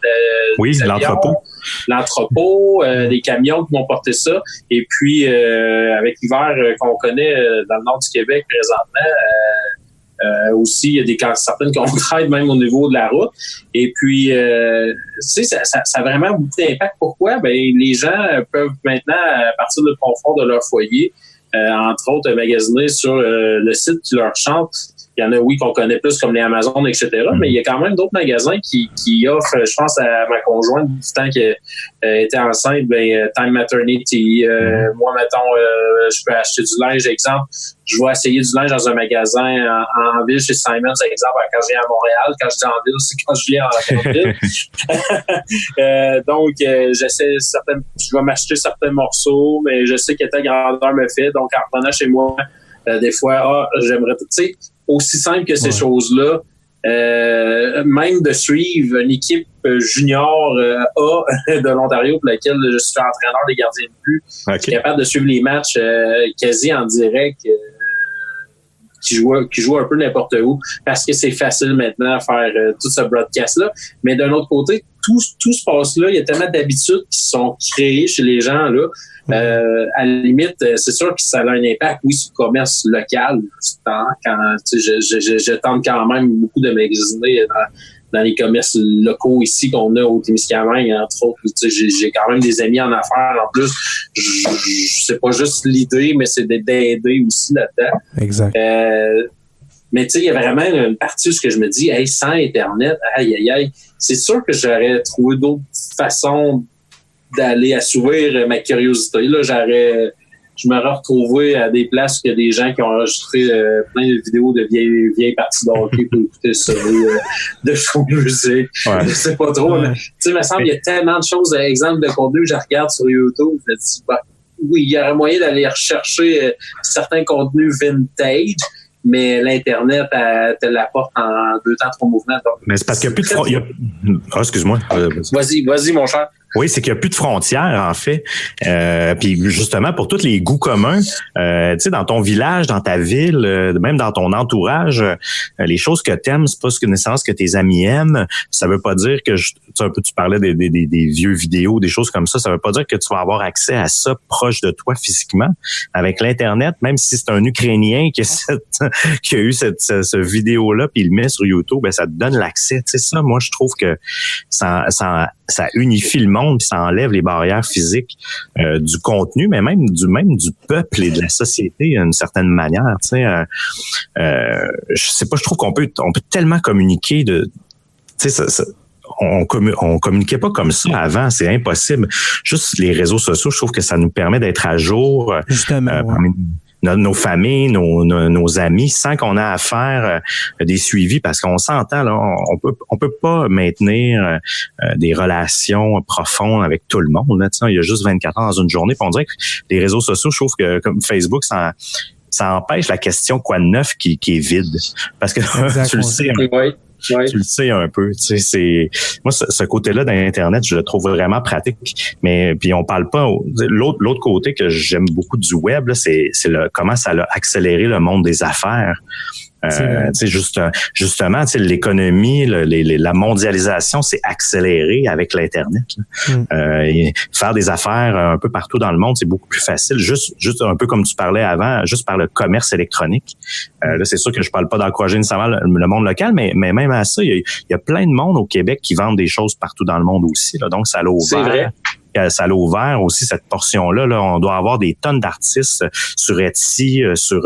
l'entrepôt, des camions qui vont porter ça. Et puis, avec l'hiver qu'on connaît dans le nord du Québec présentement, aussi, il y a certaines contraintes même au niveau de la route. Et puis, ça a vraiment beaucoup d'impact. Pourquoi? Ben, les gens peuvent maintenant, à partir du confort de leur foyer, entre autres, magasiner sur le site qui leur chante. Il y en a, oui, qu'on connaît plus comme les Amazon, etc. Mais il y a quand même d'autres magasins qui offrent, je pense à ma conjointe, du temps qu'elle était enceinte, Time Maternity. Moi, mettons, je peux acheter du linge, exemple. Je vais essayer du linge dans un magasin en ville chez Simons, exemple, quand je viens à Montréal. Quand je dis en ville, c'est quand je viens en ville. Donc, j'essaie je vais m'acheter certains morceaux, mais je sais que telle grandeur me fait. Donc, en revenant chez moi, des fois, j'aimerais, tu sais, aussi simple que ces choses-là, même de suivre une équipe junior A de l'Ontario pour laquelle je suis entraîneur des gardiens de but, qui est capable de suivre les matchs quasi en direct, qui joue un peu n'importe où, parce que c'est facile maintenant à faire tout ce broadcast-là. Mais d'un autre côté, tout se passe là. Il y a tellement d'habitudes qui sont créées chez les gens là. À la limite, c'est sûr que ça a un impact, oui, sur le commerce local. Je tente quand même beaucoup de magasiner dans les commerces locaux ici qu'on a au Témiscamingue, entre autres. J'ai quand même des amis en affaires. En plus, c'est pas juste l'idée, mais c'est d'aider aussi là-dedans.
Exact.
Mais tu sais, il y a vraiment une partie où je me dis, hey, sans Internet, aïe, c'est sûr que j'aurais trouvé d'autres façons d'aller assouvir ma curiosité. Là, je m'aurais retrouvé à des places où il y a des gens qui ont enregistré plein de vidéos de vieilles parties de hockey pour écouter ça, de show de musique. Ouais. Je sais pas trop. Tu sais, il me semble qu'il y a tellement de choses, exemples de contenu que je regarde sur YouTube. Je me dis, oui, il y aurait moyen d'aller rechercher certains contenus vintage, mais l'Internet te l'apporte en 2 temps, 3 mouvements. Donc,
mais c'est parce qu'il n'y a plus de... excuse-moi.
Vas-y, mon cher.
Oui, c'est qu'il n'y a plus de frontières, en fait. Puis justement, pour tous les goûts communs, tu sais, dans ton village, dans ta ville, même dans ton entourage, les choses que t'aimes, c'est pas nécessairement ce que tes amis aiment. Ça veut pas dire que, tu parlais des vieux vidéos, des choses comme ça. Ça veut pas dire que tu vas avoir accès à ça proche de toi physiquement. Avec l'Internet, même si c'est un Ukrainien qui a eu cette vidéo-là, puis il le met sur YouTube, ben ça te donne l'accès. Tu sais, ça, moi, je trouve que ça unifie le monde, puis ça enlève les barrières physiques du contenu, mais même du peuple et de la société d'une certaine manière. Tu sais, je sais pas, je trouve qu'on peut tellement communiquer de, tu sais, on communiquait pas comme ça avant, c'est impossible. Juste les réseaux sociaux, je trouve que ça nous permet d'être à jour.
Justement.
Nos familles, nos amis, sans qu'on ait à faire des suivis, parce qu'on s'entend, là, on peut pas maintenir des relations profondes avec tout le monde. Là, il y a juste 24 heures dans une journée. Puis on dirait que les réseaux sociaux, je trouve que comme Facebook, ça empêche la question quoi de neuf qui est vide. Parce que tu le sais.
Ouais.
Tu le sais un peu, tu sais, moi ce côté-là d'Internet, je le trouve vraiment pratique. Mais puis on parle pas l'autre côté que j'aime beaucoup du web, là, c'est comment ça a accéléré le monde des affaires. Justement, l'économie, la mondialisation s'est accélérée avec l'Internet. Faire des affaires un peu partout dans le monde, c'est beaucoup plus facile. Juste un peu comme tu parlais avant, juste par le commerce électronique. Là, c'est sûr que je parle pas d'encourager nécessairement le monde local, mais même à ça, il y a plein de monde au Québec qui vendent des choses partout dans le monde aussi. Là, donc, ça l'a ouvert.
C'est vrai.
Ça l'a ouvert aussi, cette portion-là. Là, on doit avoir des tonnes d'artistes sur Etsy, sur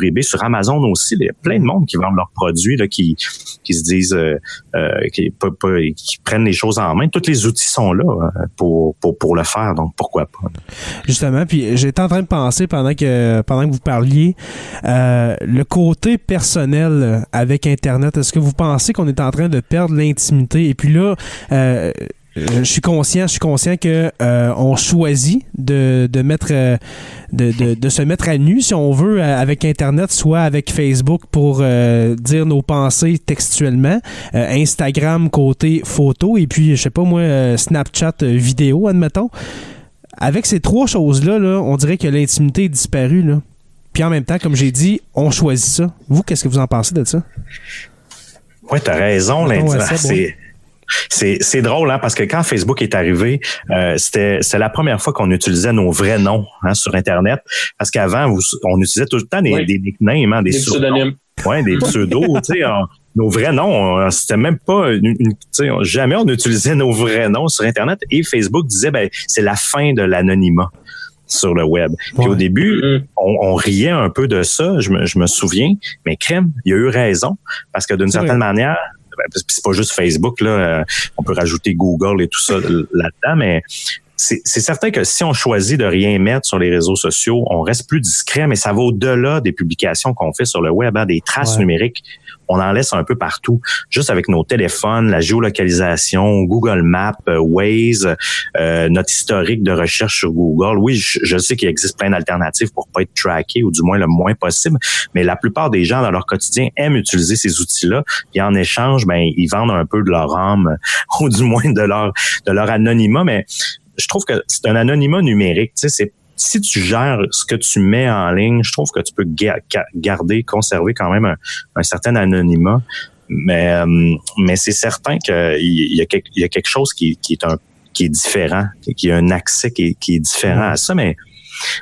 eBay, sur Amazon aussi. Il y a plein de monde qui vendent leurs produits, là, qui se disent qui prennent les choses en main. Tous les outils sont là pour le faire, donc pourquoi pas.
Justement, puis j'étais en train de penser pendant que vous parliez, le côté personnel avec Internet, est-ce que vous pensez qu'on est en train de perdre l'intimité? Et puis là, je suis conscient que on choisit de mettre de se mettre à nu, si on veut, avec Internet, soit avec Facebook pour dire nos pensées textuellement, Instagram côté photo, et puis je sais pas moi, Snapchat vidéo, admettons. Avec ces trois choses-là, là, on dirait que l'intimité est disparue, là. Puis en même temps, comme j'ai dit, on choisit ça. Vous, qu'est-ce que vous en pensez de ça?
Oui, t'as raison, l'intimité. C'est drôle, hein, parce que quand Facebook est arrivé, c'était la première fois qu'on utilisait nos vrais noms, hein, sur Internet. Parce qu'avant, on utilisait tout le temps des nicknames, hein, des pseudonymes. Ouais, des pseudos, tu sais. Nos vrais noms, c'était même pas jamais on utilisait nos vrais noms sur Internet. Et Facebook disait, c'est la fin de l'anonymat sur le web. Puis au début, on riait un peu de ça, je me souviens, mais crème, il a eu raison, parce que d'une certaine manière, c'est pas juste Facebook, là, on peut rajouter Google et tout ça là-dedans, mais c'est certain que si on choisit de rien mettre sur les réseaux sociaux, on reste plus discret, mais ça va au-delà des publications qu'on fait sur le web, hein, des traces numériques. On en laisse un peu partout, juste avec nos téléphones, la géolocalisation, Google Maps, Waze, notre historique de recherche sur Google. Oui, je sais qu'il existe plein d'alternatives pour pas être tracké, ou du moins le moins possible, mais la plupart des gens dans leur quotidien aiment utiliser ces outils-là, et en échange, ils vendent un peu de leur âme, ou du moins de leur anonymat, mais je trouve que c'est un anonymat numérique, tu sais, si tu gères ce que tu mets en ligne, je trouve que tu peux conserver quand même un certain anonymat. Mais c'est certain qu'il y a quelque chose qui est différent, qui a un accès qui est différent à ça. Mais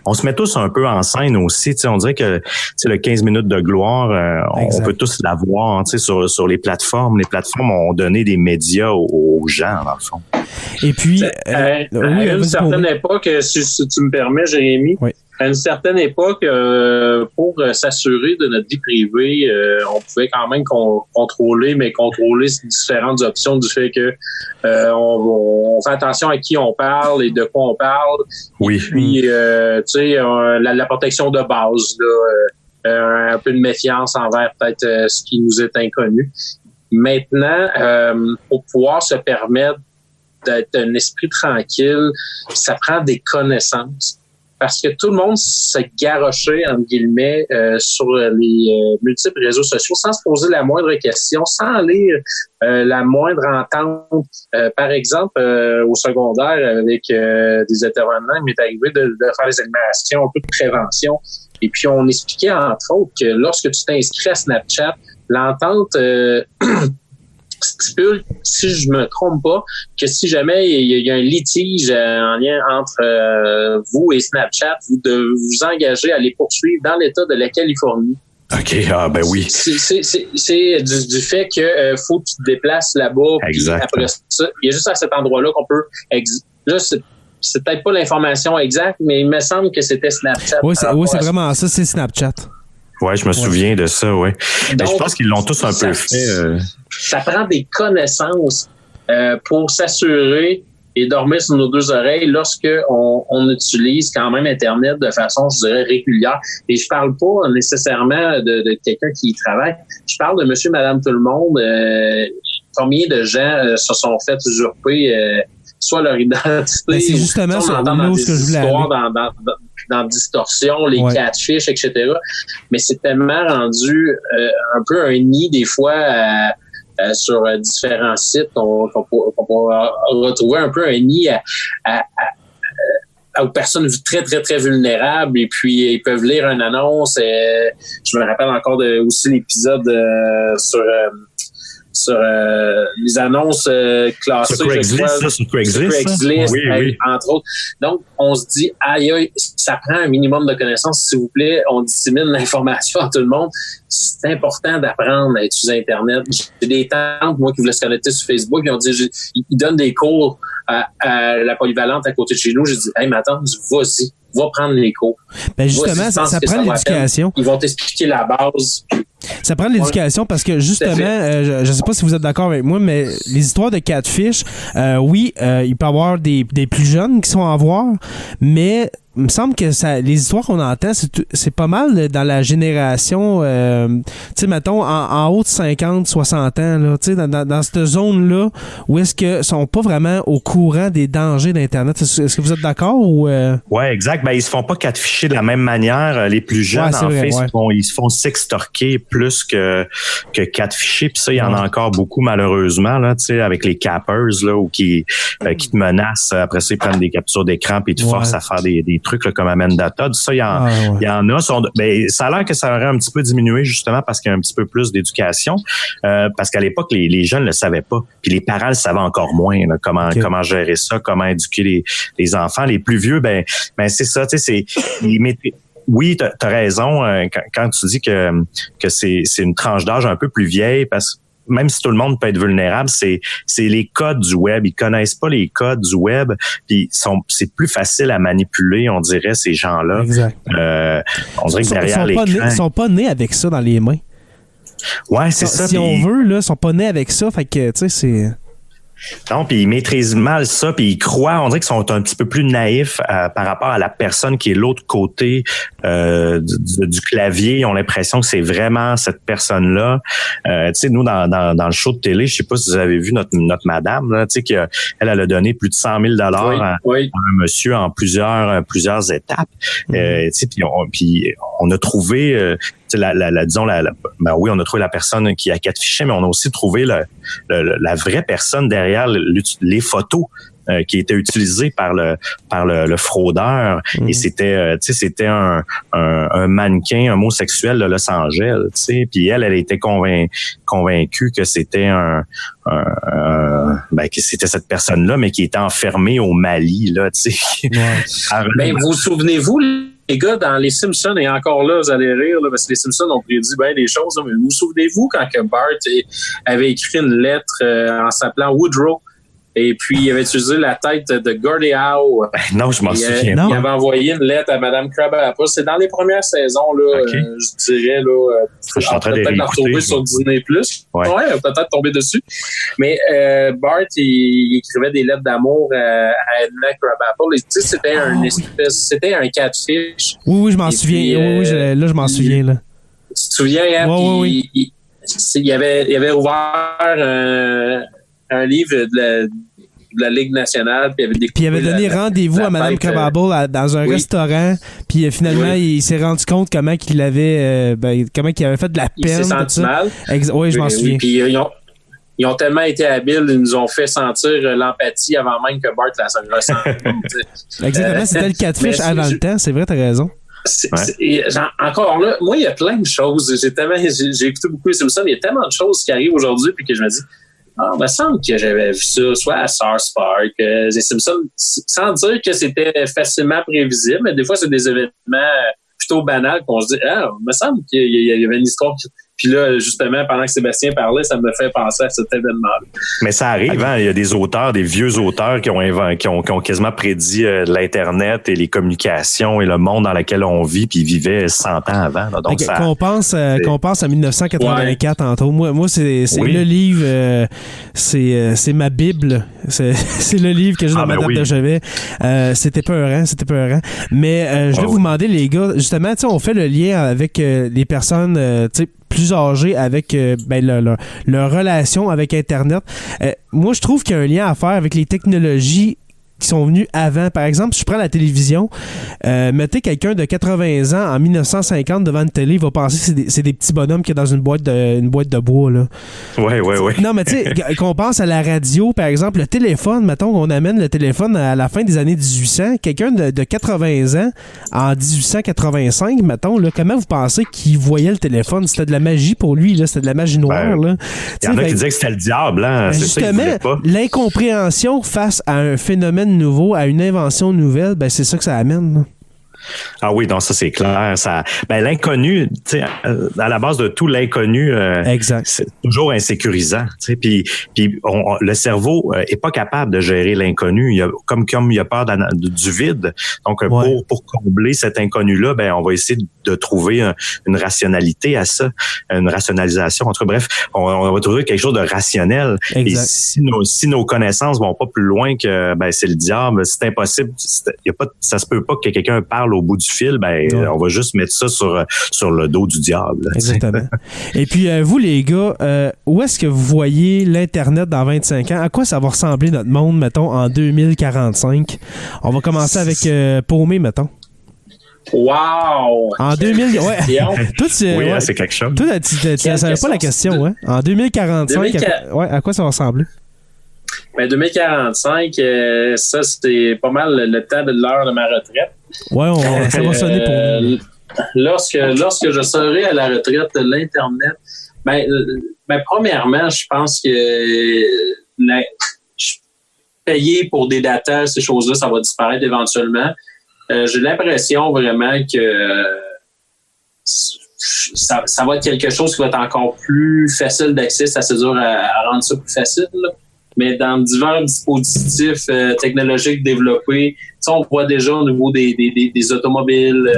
on se met tous un peu en scène aussi. On dirait que le 15 minutes de gloire, on peut tous l'avoir sur les plateformes. Les plateformes ont donné des médias aux gens, dans le fond.
Et puis,
à une certaine époque, si tu me permets, Jérémy, à une certaine époque, pour s'assurer de notre vie privée, on pouvait quand même contrôler différentes options du fait que on fait attention à qui on parle et de quoi on parle.
Oui.
Et puis, la protection de base, là, un peu de méfiance envers peut-être ce qui nous est inconnu. Maintenant, pour pouvoir se permettre d'être un esprit tranquille, ça prend des connaissances. parce que tout le monde se garochait, entre guillemets, sur les multiples réseaux sociaux sans se poser la moindre question, sans lire la moindre entente. Par exemple, au secondaire, avec des intervenants, il m'est arrivé de faire des animations, un peu de prévention. Et puis, on expliquait, entre autres, que lorsque tu t'inscris à Snapchat, l'entente stipule, si je me trompe pas, que si jamais il y a un litige en lien entre vous et Snapchat, vous devez vous engager à les poursuivre dans l'État de la Californie.
OK, ben oui.
C'est du fait que faut que tu te déplaces là-bas.
Exact.
Après ça, il y a juste à cet endroit-là qu'on peut... Là, c'est peut-être pas l'information exacte, mais il me semble que c'était Snapchat.
Oui, c'est vraiment ça, c'est Snapchat.
Oui, je me souviens de ça, oui. Mais je pense qu'ils l'ont tous un peu fait.
Ça prend des connaissances pour s'assurer et dormir sur nos deux oreilles lorsque on utilise quand même Internet de façon, je dirais, régulière. Et je parle pas nécessairement de quelqu'un qui y travaille. Je parle de monsieur, madame, tout le monde. Combien de gens se sont fait usurper soit leur identité,
ben c'est justement
on entend dans des histoires, dans Distorsion, les catfish, etc. Mais c'est tellement rendu un peu un nid des fois sur différents sites qu'on peut retrouver un peu un nid aux personnes très, très, très vulnérables, et puis ils peuvent lire une annonce. Je me rappelle encore aussi l'épisode sur les annonces classées.
Sur Craigslist,
oui. Entre autres. Donc, on se dit, aïe, ça prend un minimum de connaissances, s'il vous plaît. On dissémine l'information à tout le monde. C'est important d'apprendre à utiliser Internet. J'ai des tantes, moi, qui voulaient se connecter sur Facebook, ils ont dit, ils donnent des cours à la polyvalente à côté de chez nous. J'ai dit, hey, ma tante, vas-y, va prendre les cours.
Ben justement, ça prend de l'éducation.
Ils vont t'expliquer la base.
Ça prend de l'éducation parce que justement, je ne sais pas si vous êtes d'accord avec moi, mais les histoires de catfish, oui, il peut y avoir des plus jeunes qui sont à voir, mais il me semble que les histoires qu'on entend, c'est pas mal dans la génération, tu sais, mettons, en haut de 50, 60 ans, là, tu sais, dans cette zone-là, où est-ce qu'ils sont pas vraiment au courant des dangers d'Internet. Est-ce que vous êtes d'accord ou...
Oui, exact. Ben, ils se font pas catficher de la même manière. Les plus jeunes, ils se font sextorquer plus que catficher. Puis ça, il y en a encore beaucoup, malheureusement, là, tu sais, avec les cappers, là, ou qui te menacent. Après ça, ils prennent des captures d'écran puis ils te forcent à faire des trucs là, comme Amanda Todd. Ça, il y en a. Ça a l'air que ça aurait un petit peu diminué justement parce qu'il y a un petit peu plus d'éducation. Parce qu'à l'époque, les jeunes ne le savaient pas. Puis les parents le savaient encore moins, là, comment gérer ça, comment éduquer les enfants. Les plus vieux, ben c'est ça, tu sais, oui, t'as raison quand tu dis que c'est une tranche d'âge un peu plus vieille, parce que même si tout le monde peut être vulnérable, c'est les codes du web. Ils connaissent pas les codes du web, puis c'est plus facile à manipuler, on dirait, ces gens-là.
Exact.
On dirait que derrière l'écran...
Ils sont pas nés avec ça dans les mains.
Ouais, c'est ça.
Si on veut, là, ils sont pas nés avec ça, fait que, tu sais, c'est...
Non, puis ils maîtrisent mal ça, puis ils croient, on dirait qu'ils sont un petit peu plus naïfs par rapport à la personne qui est l'autre côté du clavier. Ils ont l'impression que c'est vraiment cette personne-là. Tu sais, nous, dans le show de télé, je sais pas si vous avez vu notre madame, là, tu sais, qu'elle a donné plus de 100 000 $, à un monsieur en plusieurs étapes. Tu sais, puis on a trouvé... on a trouvé la personne qui a catfiché, mais on a aussi trouvé la vraie personne derrière les photos qui étaient utilisées par le fraudeur. Et c'était un mannequin homosexuel de Los Angeles, tu sais. Puis elle était convaincue que c'était que c'était cette personne-là, mais qui était enfermée au Mali, là, tu sais.
Ben, vous souvenez-vous, les gars, dans Les Simpsons, et encore là, vous allez rire, là, parce que les Simpsons ont prédit bien des choses, là, mais vous souvenez-vous quand que Bart avait écrit une lettre en s'appelant Woodrow, et puis il avait utilisé la tête de Gordie Howe?
Non, je m'en souviens pas.
Il avait envoyé une lettre à Mme Krabappel. C'est dans les premières saisons, là, je dirais, là,
je suis en train de
peut-être la retrouver sur Disney+. Ouais, peut-être tomber dessus. Mais Bart, il écrivait des lettres d'amour à Edna Krabappel. Tu sais, c'était un catfish.
Oui, je m'en souviens. Là, je m'en souviens, là.
Tu te souviens, hein?
Oui.
Il avait ouvert un livre la Ligue nationale. Puis
il avait donné rendez-vous à Mme Krabappel dans un restaurant. Puis finalement, il s'est rendu compte comment il avait fait de la peine.
Il s'est senti mal.
Oui, je m'en souviens.
Puis ils ont tellement été habiles, ils nous ont fait sentir l'empathie avant même que Bart la ressente.
Exactement, c'était le catfish avant le temps. C'est vrai, t'as raison.
Encore là, moi, il y a plein de choses. J'ai écouté beaucoup de Simpsons. Il y a tellement de choses qui arrivent aujourd'hui puis que je me dis, il me semble que j'avais vu ça, soit à South Park, les Simpsons, sans dire que c'était facilement prévisible, mais des fois, c'est des événements plutôt banals qu'on se dit, il me semble qu'il y avait une histoire qui... Puis là, justement, pendant que Sébastien parlait, ça me fait penser à cet événement-là.
Mais ça arrive, hein? Il y a des auteurs, des vieux auteurs qui ont quasiment prédit l'Internet et les communications et le monde dans lequel on vit, puis ils vivaient 100 ans avant. Là. Donc
qu'on pense à 1984, entre autres. Moi, c'est le livre, c'est ma Bible. C'est le livre que j'ai dans ma table de chevet. C'était peurant. Mais je vais vous demander, les gars, justement, on fait le lien avec les personnes, plus âgés avec leur relation avec Internet. Moi, je trouve qu'il y a un lien à faire avec les technologies qui sont venues avant. Par exemple, si je prends la télévision, mettez quelqu'un de 80 ans en 1950 devant une télé, il va penser que c'est des petits bonhommes qui sont dans une boîte de bois. Là.
Ouais.
Non, mais tu sais, qu'on pense à la radio, par exemple, le téléphone, mettons qu'on amène le téléphone à la fin des années 1800, quelqu'un de 80 ans en 1885, mettons, là, comment vous pensez qu'il voyait le téléphone? C'était de la magie pour lui, là, c'était de la magie noire. Là.
Il y en a qui disaient que c'était le diable. Hein?
Justement, l'incompréhension face à un phénomène nouveau, à une invention nouvelle, c'est ça que ça amène. Là.
Ah oui, donc ça c'est clair. L'inconnu, tu sais, à la base de tout l'inconnu, c'est toujours insécurisant. Tu sais, puis le cerveau est pas capable de gérer l'inconnu. Il y a, comme il a peur du vide. Donc pour combler cet inconnu-là, on va essayer de trouver une rationalité à ça, une rationalisation. En tout cas, bref, on va trouver quelque chose de rationnel. Exact. Et si nos connaissances vont pas plus loin que c'est le diable, c'est impossible. Ça se peut pas que quelqu'un parle au bout du fil, on va juste mettre ça sur le dos du diable.
Exactement. Et puis, vous, les gars, où est-ce que vous voyez l'Internet dans 25 ans? À quoi ça va ressembler notre monde, mettons, en 2045? On va commencer avec Paumé, mettons.
Wow!
En 2000... Ouais.
C'est quelque chose.
Toi, tu savais pas la question, hein? En 2045, à quoi ça va ressembler?
2045, ça, c'était pas mal le temps de l'heure de ma retraite.
Ouais, ça va sonner pour nous.
Lorsque je serai à la retraite de l'Internet, premièrement, je pense que payer pour des data, ces choses-là, ça va disparaître éventuellement. J'ai l'impression vraiment que ça va être quelque chose qui va être encore plus facile d'accès. C'est assez dur à rendre ça plus facile, là. Mais dans divers dispositifs technologiques développés, on voit déjà au niveau des automobiles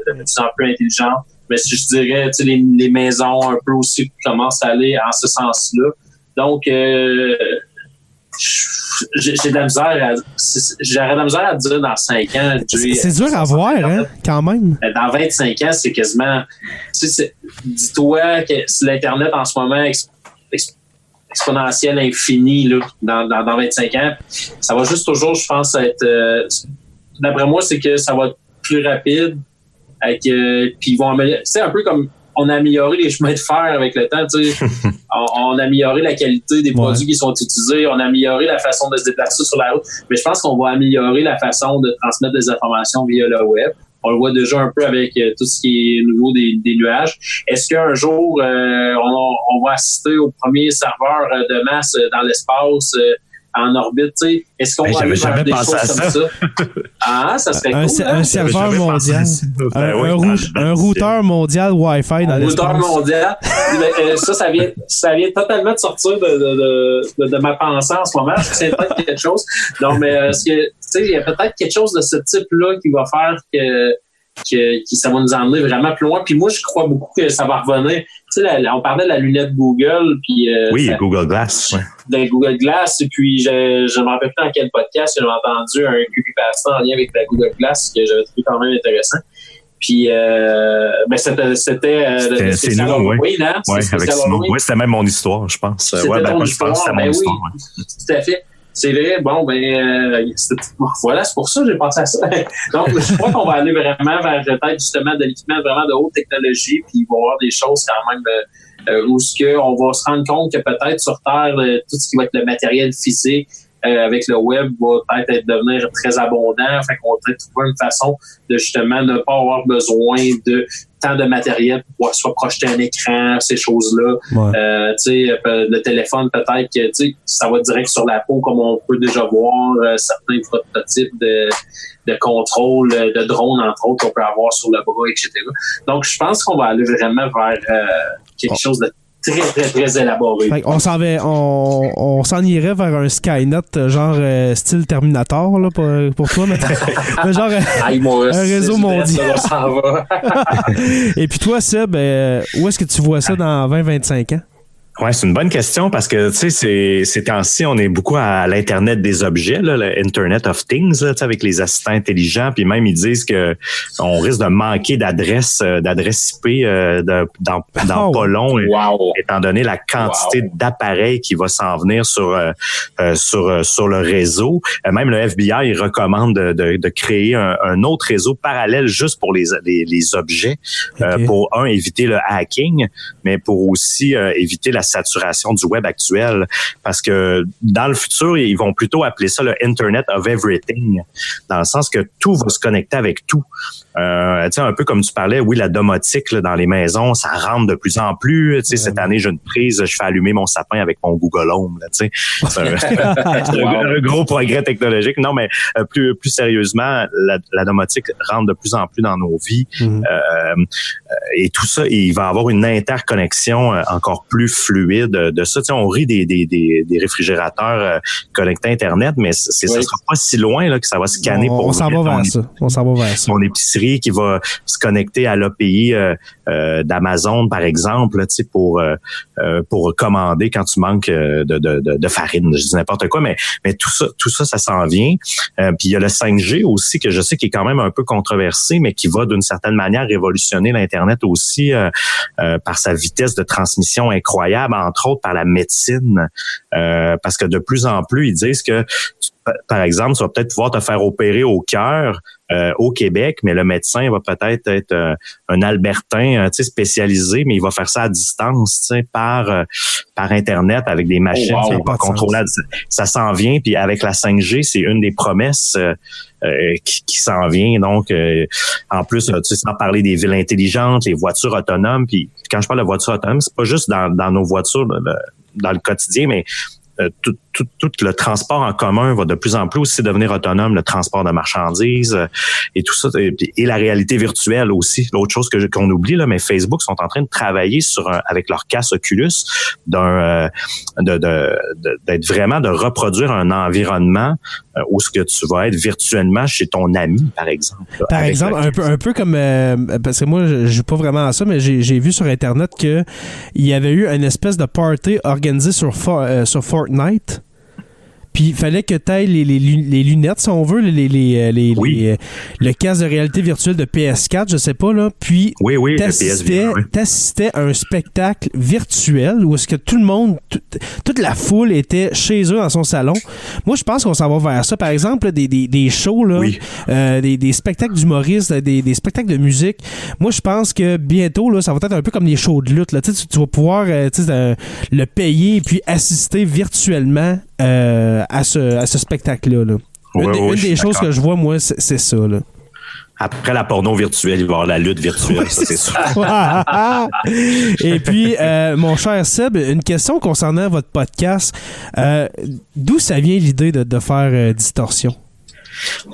de plus en plus intelligentes. Mais si je dirais, les maisons un peu aussi qui commencent à aller en ce sens-là. Donc, j'aurais de la misère à dire dans 5 ans.
C'est dur à voir, hein, quand même.
Dans 25 ans, c'est quasiment... Dis-toi que si l'Internet en ce moment exponentielle infini là, dans 25 ans. Ça va juste toujours, je pense, être... d'après moi, c'est que ça va être plus rapide. Puis ils vont améliorer... C'est un peu comme on a amélioré les chemins de fer avec le temps. On a amélioré la qualité des produits qui sont utilisés. On a amélioré la façon de se déplacer sur la route. Mais je pense qu'on va améliorer la façon de transmettre des informations via le web. On le voit déjà un peu avec tout ce qui est au niveau des nuages. Est-ce qu'un jour, on va assister au premier serveur de masse dans l'espace, en orbite? Est-ce qu'on va aller vers des choses comme ça? Ça serait cool.
Un serveur mondial. Un routeur mondial Wi-Fi dans l'espace. Un routeur mondial.
Ça vient totalement de sortir de ma pensée en ce moment. C'est peut-être quelque chose. Non, mais il y a peut-être quelque chose de ce type-là qui va faire que ça va nous emmener vraiment plus loin. Puis moi, je crois beaucoup que ça va revenir. On parlait de la lunette Google. Puis,
Google Glass. Ouais.
De Google Glass. Et puis, je ne me rappelle plus dans quel podcast j'ai entendu un creepypasta en lien avec la Google Glass que j'avais trouvé quand même intéressant. Puis,
c'est nous, oui. Avec Simon. Oui, c'était même mon histoire, je pense.
C'était ton histoire. Tout à fait. c'est vrai, voilà, c'est pour ça que j'ai pensé à ça. Donc, je crois qu'on va aller vraiment vers peut-être justement de l'équipement vraiment de haute technologie, puis il va y avoir des choses quand même où on va se rendre compte que peut-être sur Terre, tout ce qui va être le matériel physique, avec le web va peut-être devenir très abondant. Fait qu'on va peut-être trouver une façon de justement ne pas avoir besoin de tant de matériel pour pouvoir soit projeter un écran, ces choses-là.
Ouais.
Le téléphone, peut-être que ça va direct sur la peau, comme on peut déjà voir certains prototypes de contrôle de drones, entre autres, qu'on peut avoir sur le bras, etc. Donc, je pense qu'on va aller vraiment vers quelque chose de très, très, très élaboré.
On s'en irait vers un Skynet, genre style Terminator, là, pour toi, mais genre un réseau mondial.
On s'en va.
Et puis toi, Seb, où est-ce que tu vois ça dans 20-25 ans?
Ouais, c'est une bonne question parce que, tu sais, ces temps-ci, on est beaucoup à l'Internet des objets, là, le Internet of Things, là, avec les assistants intelligents. Puis même, ils disent que on risque de manquer d'adresses IP dans pas long, étant donné la quantité d'appareils qui va s'en venir sur le réseau. Même le FBI il recommande de créer un autre réseau parallèle juste pour les objets, pour éviter le hacking, mais pour aussi éviter la saturation du web actuel, parce que dans le futur, ils vont plutôt appeler ça le Internet of Everything, dans le sens que tout va se connecter avec tout. Tu sais, un peu comme tu parlais, oui, la domotique là, dans les maisons, ça rentre de plus en plus. Tu sais, cette année, j'ai une prise, je fais allumer mon sapin avec mon Google Home. Là, tu sais, c'est un gros progrès technologique. Non, mais plus sérieusement, la domotique rentre de plus en plus dans nos vies. Et tout ça, il va y avoir une interconnexion encore plus fluide de ça. Tu sais, on rit des réfrigérateurs connectés à Internet, mais ça sera pas si loin là, que ça va scanner pour
on s'en va vers ça. On s'en va vers ça.
Mon épicerie qui va se connecter à l'API d'Amazon, par exemple, tu sais, pour commander quand tu manques de farine. Je dis n'importe quoi, mais tout ça s'en vient. Puis il y a le 5G aussi, que je sais qui est quand même un peu controversé, mais qui va d'une certaine manière révolutionner l'Internet aussi par sa vitesse de transmission incroyable, entre autres par la médecine. Parce que de plus en plus, ils disent que, par exemple, tu vas peut-être pouvoir te faire opérer au cœur au Québec, mais le médecin va peut-être être un Albertain, tu sais, spécialisé, mais il va faire ça à distance, tu sais, par Internet avec des machines qui vont contrôler. Ça s'en vient, puis avec la 5G, c'est une des promesses qui s'en vient. Donc, en plus, tu sais, sans parler des villes intelligentes, les voitures autonomes. Puis quand je parle de voitures autonomes, c'est pas juste dans nos voitures dans le quotidien, mais tout le transport en commun va de plus en plus aussi devenir autonome, le transport de marchandises et tout ça, et la réalité virtuelle aussi. L'autre chose qu'on oublie là, mais Facebook sont en train de travailler avec leur casque Oculus d'être vraiment de reproduire un environnement où ce que tu vas être virtuellement chez ton ami, par exemple.
Par exemple, un peu comme parce que moi je joue pas vraiment à ça, mais j'ai vu sur Internet que il y avait eu une espèce de party organisé sur Fortnite. Puis il fallait que tu ailles les lunettes, si on veut, le casque de réalité virtuelle de PS4, je sais pas, là. Puis t'assistais à un spectacle virtuel où est-ce que tout le monde, toute la foule était chez eux dans son salon. Moi, je pense qu'on s'en va vers ça. Par exemple, des shows, là, des spectacles d'humoristes, des spectacles de musique. Moi, je pense que bientôt, là, ça va être un peu comme des shows de lutte. Là. Tu vas pouvoir le payer et puis assister virtuellement à ce spectacle-là. Là. Une des choses que je vois, moi, c'est ça. Là.
Après la porno virtuelle, il va y avoir la lutte virtuelle, ça c'est sûr.
Et puis, mon cher Seb, une question concernant votre podcast. D'où ça vient l'idée de faire Distorsion?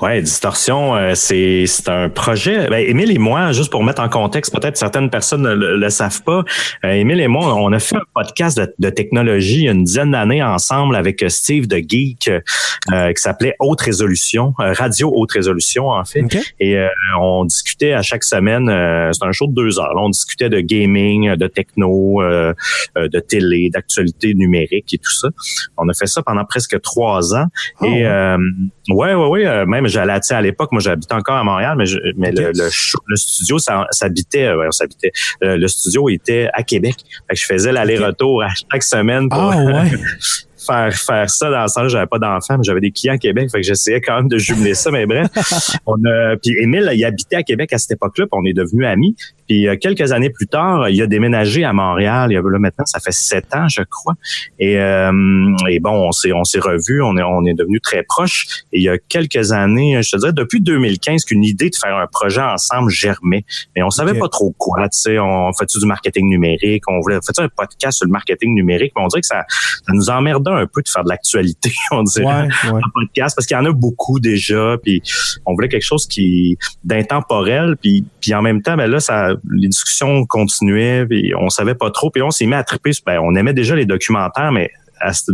Ouais, Distorsion, c'est un projet. Ben, Émile et moi, juste pour mettre en contexte, peut-être certaines personnes ne le savent pas. Émile et moi, on a fait un podcast de technologie il y a une dizaine d'années ensemble avec Steve de Geek qui s'appelait Haute Résolution, Radio Haute Résolution en fait. Okay. Et on discutait à chaque semaine. C'est un show de 2 heures. Là, on discutait de gaming, de techno, de télé, d'actualité numérique et tout ça. On a fait ça pendant presque 3 ans. Oh, et ouais. Même j'allais à l'époque, moi j'habitais encore à Montréal, mais le studio s'habitait. Le studio était à Québec. Fait que je faisais l'aller-retour à chaque semaine pour faire ça dans le sens, j'avais pas d'enfants, mais j'avais des clients à Québec, fait que j'essayais quand même de jumeler ça, mais bref. Puis Émile, il habitait à Québec à cette époque-là, puis on est devenus amis. Puis quelques années plus tard, il a déménagé à Montréal. Là, maintenant, ça fait 7 ans, je crois. Et bon, on s'est revus, on est devenus très proches. Et il y a quelques années, je te dirais, depuis 2015, qu'une idée de faire un projet ensemble germait. Mais on savait pas trop quoi, tu sais, on fait-tu du marketing numérique, on voulait faire un podcast sur le marketing numérique, mais on dirait que ça nous emmerdait un peu de faire de l'actualité, on dirait, un podcast, parce qu'il y en a beaucoup déjà, puis on voulait quelque chose d'intemporel, puis en même temps, ben là, les discussions continuaient, puis on savait pas trop, puis on s'est mis à triper, on aimait déjà les documentaires, mais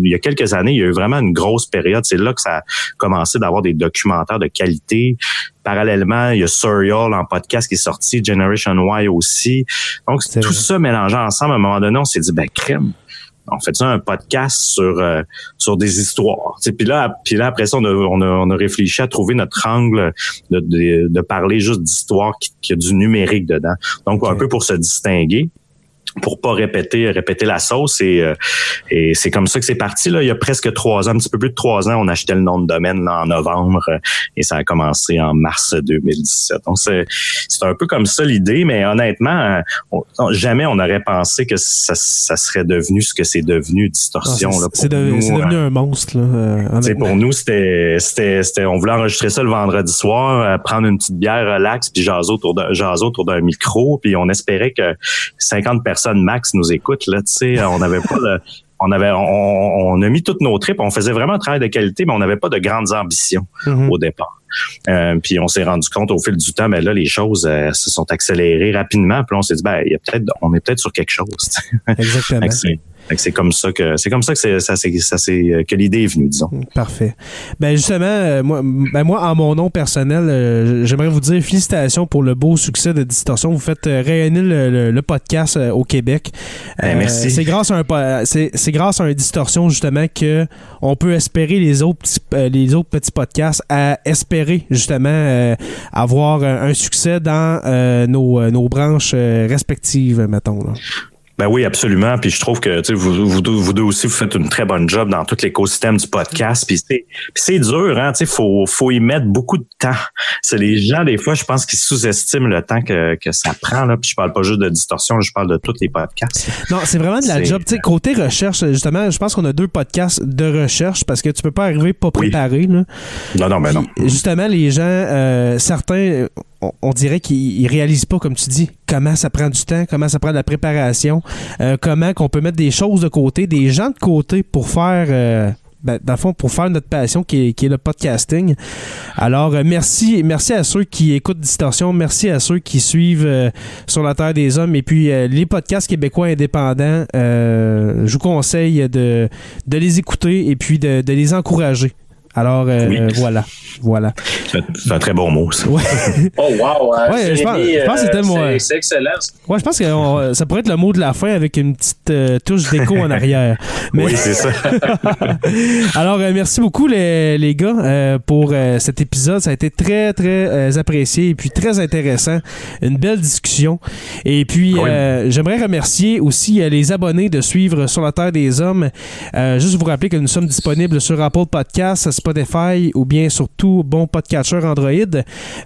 il y a quelques années, il y a eu vraiment une grosse période. C'est là que ça a commencé d'avoir des documentaires de qualité. Parallèlement, il y a Serial en podcast qui est sorti, Generation Y aussi. Donc, tout ça mélangé ensemble, à un moment donné, on s'est dit, crème. On fait ça un podcast sur des histoires. Puis là après ça on a réfléchi à trouver notre angle de parler juste d'histoires qui a du numérique dedans. Donc un peu pour se distinguer, pour pas répéter la sauce, et c'est comme ça que c'est parti là. Il y a presque 3 ans, un petit peu plus de 3 ans, on achetait le nom de domaine là, en novembre, et ça a commencé en mars 2017. Donc c'est un peu comme ça l'idée, mais honnêtement, jamais on aurait pensé que ça serait devenu ce que c'est devenu, Distorsion.
C'est devenu un monstre là.
Pour nous, c'était on voulait enregistrer ça le vendredi soir, prendre une petite bière relax, puis jaser autour d'un micro, puis on espérait que 50 personnes max nous écoutent là, tu sais, on n'avait pas on a mis toutes nos tripes, on faisait vraiment un travail de qualité, mais on n'avait pas de grandes ambitions au départ. Puis on s'est rendu compte au fil du temps, mais là les choses se sont accélérées rapidement, puis on s'est dit on est peut-être sur quelque chose.
Exactement.
C'est comme ça que que l'idée est venue, disons.
Parfait. Justement, moi en mon nom personnel, j'aimerais vous dire félicitations pour le beau succès de Distorsion. Vous faites rayonner le podcast au Québec.
Merci.
C'est grâce à un Distorsion justement que on peut espérer les autres petits podcasts à espérer justement avoir un succès dans nos branches respectives, mettons là.
Ben oui, absolument. Puis je trouve que vous deux aussi, vous faites une très bonne job dans tout l'écosystème du podcast. Puis c'est dur, hein. Tu sais, faut y mettre beaucoup de temps. C'est les gens, des fois, je pense qu'ils sous-estiment le temps que ça prend, là. Puis je parle pas juste de Distorsion, je parle de tous les podcasts.
Non, c'est vraiment de la job. Tu sais, côté recherche, justement, je pense qu'on a 2 podcasts de recherche parce que tu peux pas arriver pas préparé, là.
Non, mais non.
Justement, les gens, certains, on dirait qu'ils réalisent pas, comme tu dis, comment ça prend du temps, comment ça prend de la préparation, comment qu'on peut mettre des choses de côté, des gens de côté pour faire... dans le fond, pour faire notre passion qui est le podcasting. Alors, merci à ceux qui écoutent Distorsion, merci à ceux qui suivent Sur la Terre des Hommes, et puis les podcasts québécois indépendants, je vous conseille de les écouter et puis de les encourager. Alors, voilà.
C'est un très bon mot, ça.
Ouais.
Oh, wow!
Ouais, je pense que c'était moi.
C'est excellent.
Ouais, je pense que ça pourrait être le mot de la fin avec une petite touche d'écho en arrière. Mais...
Oui, c'est ça.
Alors, merci beaucoup, les gars, pour cet épisode. Ça a été très, très apprécié et puis très intéressant. Une belle discussion. Et puis, j'aimerais remercier aussi les abonnés de suivre Sur la Terre des Hommes. Juste vous rappeler que nous sommes disponibles sur Apple Podcasts, Spotify ou bien sur tout bon podcatcher Android.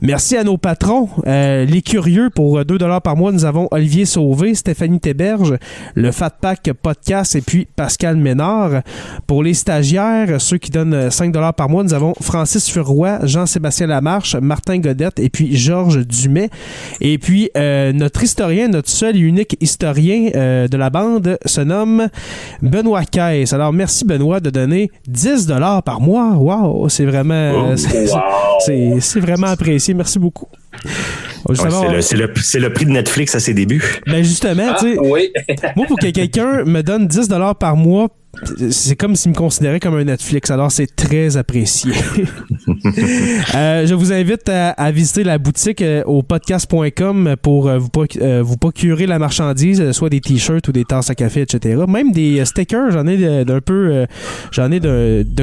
Merci à nos patrons, les curieux. Pour 2$ par mois, nous avons Olivier Sauvé, Stéphanie Théberge, le Fat Pack Podcast et puis Pascal Ménard. Pour les stagiaires, ceux qui donnent 5$ par mois, nous avons Francis Furoy, Jean-Sébastien Lamarche, Martin Godette et puis Georges Dumais. Et puis notre historien, notre seul et unique historien de la bande se nomme Benoît Caisse. Alors merci Benoît de donner 10$ par mois. Wow, c'est vraiment c'est vraiment apprécié. Merci beaucoup.
C'est le prix de Netflix à ses débuts.
Ben justement, tu sais, moi pour que quelqu'un me donne 10$ par mois, c'est comme s'il me considérait comme un Netflix. Alors c'est très apprécié. Je vous invite à visiter la boutique au podcast.com pour vous procurer la marchandise, soit des t-shirts ou des tasses à café, etc. Même des stickers, j'en ai de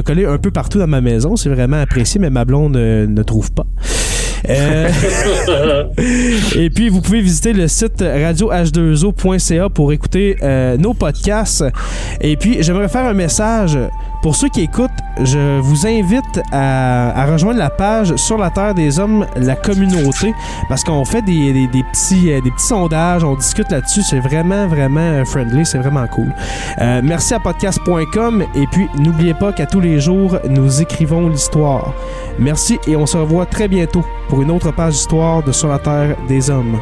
coller un peu partout dans ma maison. C'est vraiment apprécié, mais ma blonde ne trouve pas. Et puis vous pouvez visiter le site radioh2o.ca pour écouter nos podcasts. Et puis j'aimerais faire un message Pour ceux qui écoutent, je vous invite à rejoindre la page Sur la Terre des Hommes, la communauté, parce qu'on fait des petits sondages, on discute là-dessus, c'est vraiment, vraiment friendly, c'est vraiment cool. Merci à podcast.com et puis n'oubliez pas qu'à tous les jours, nous écrivons l'histoire. Merci et on se revoit très bientôt pour une autre page d'histoire de Sur la Terre des Hommes.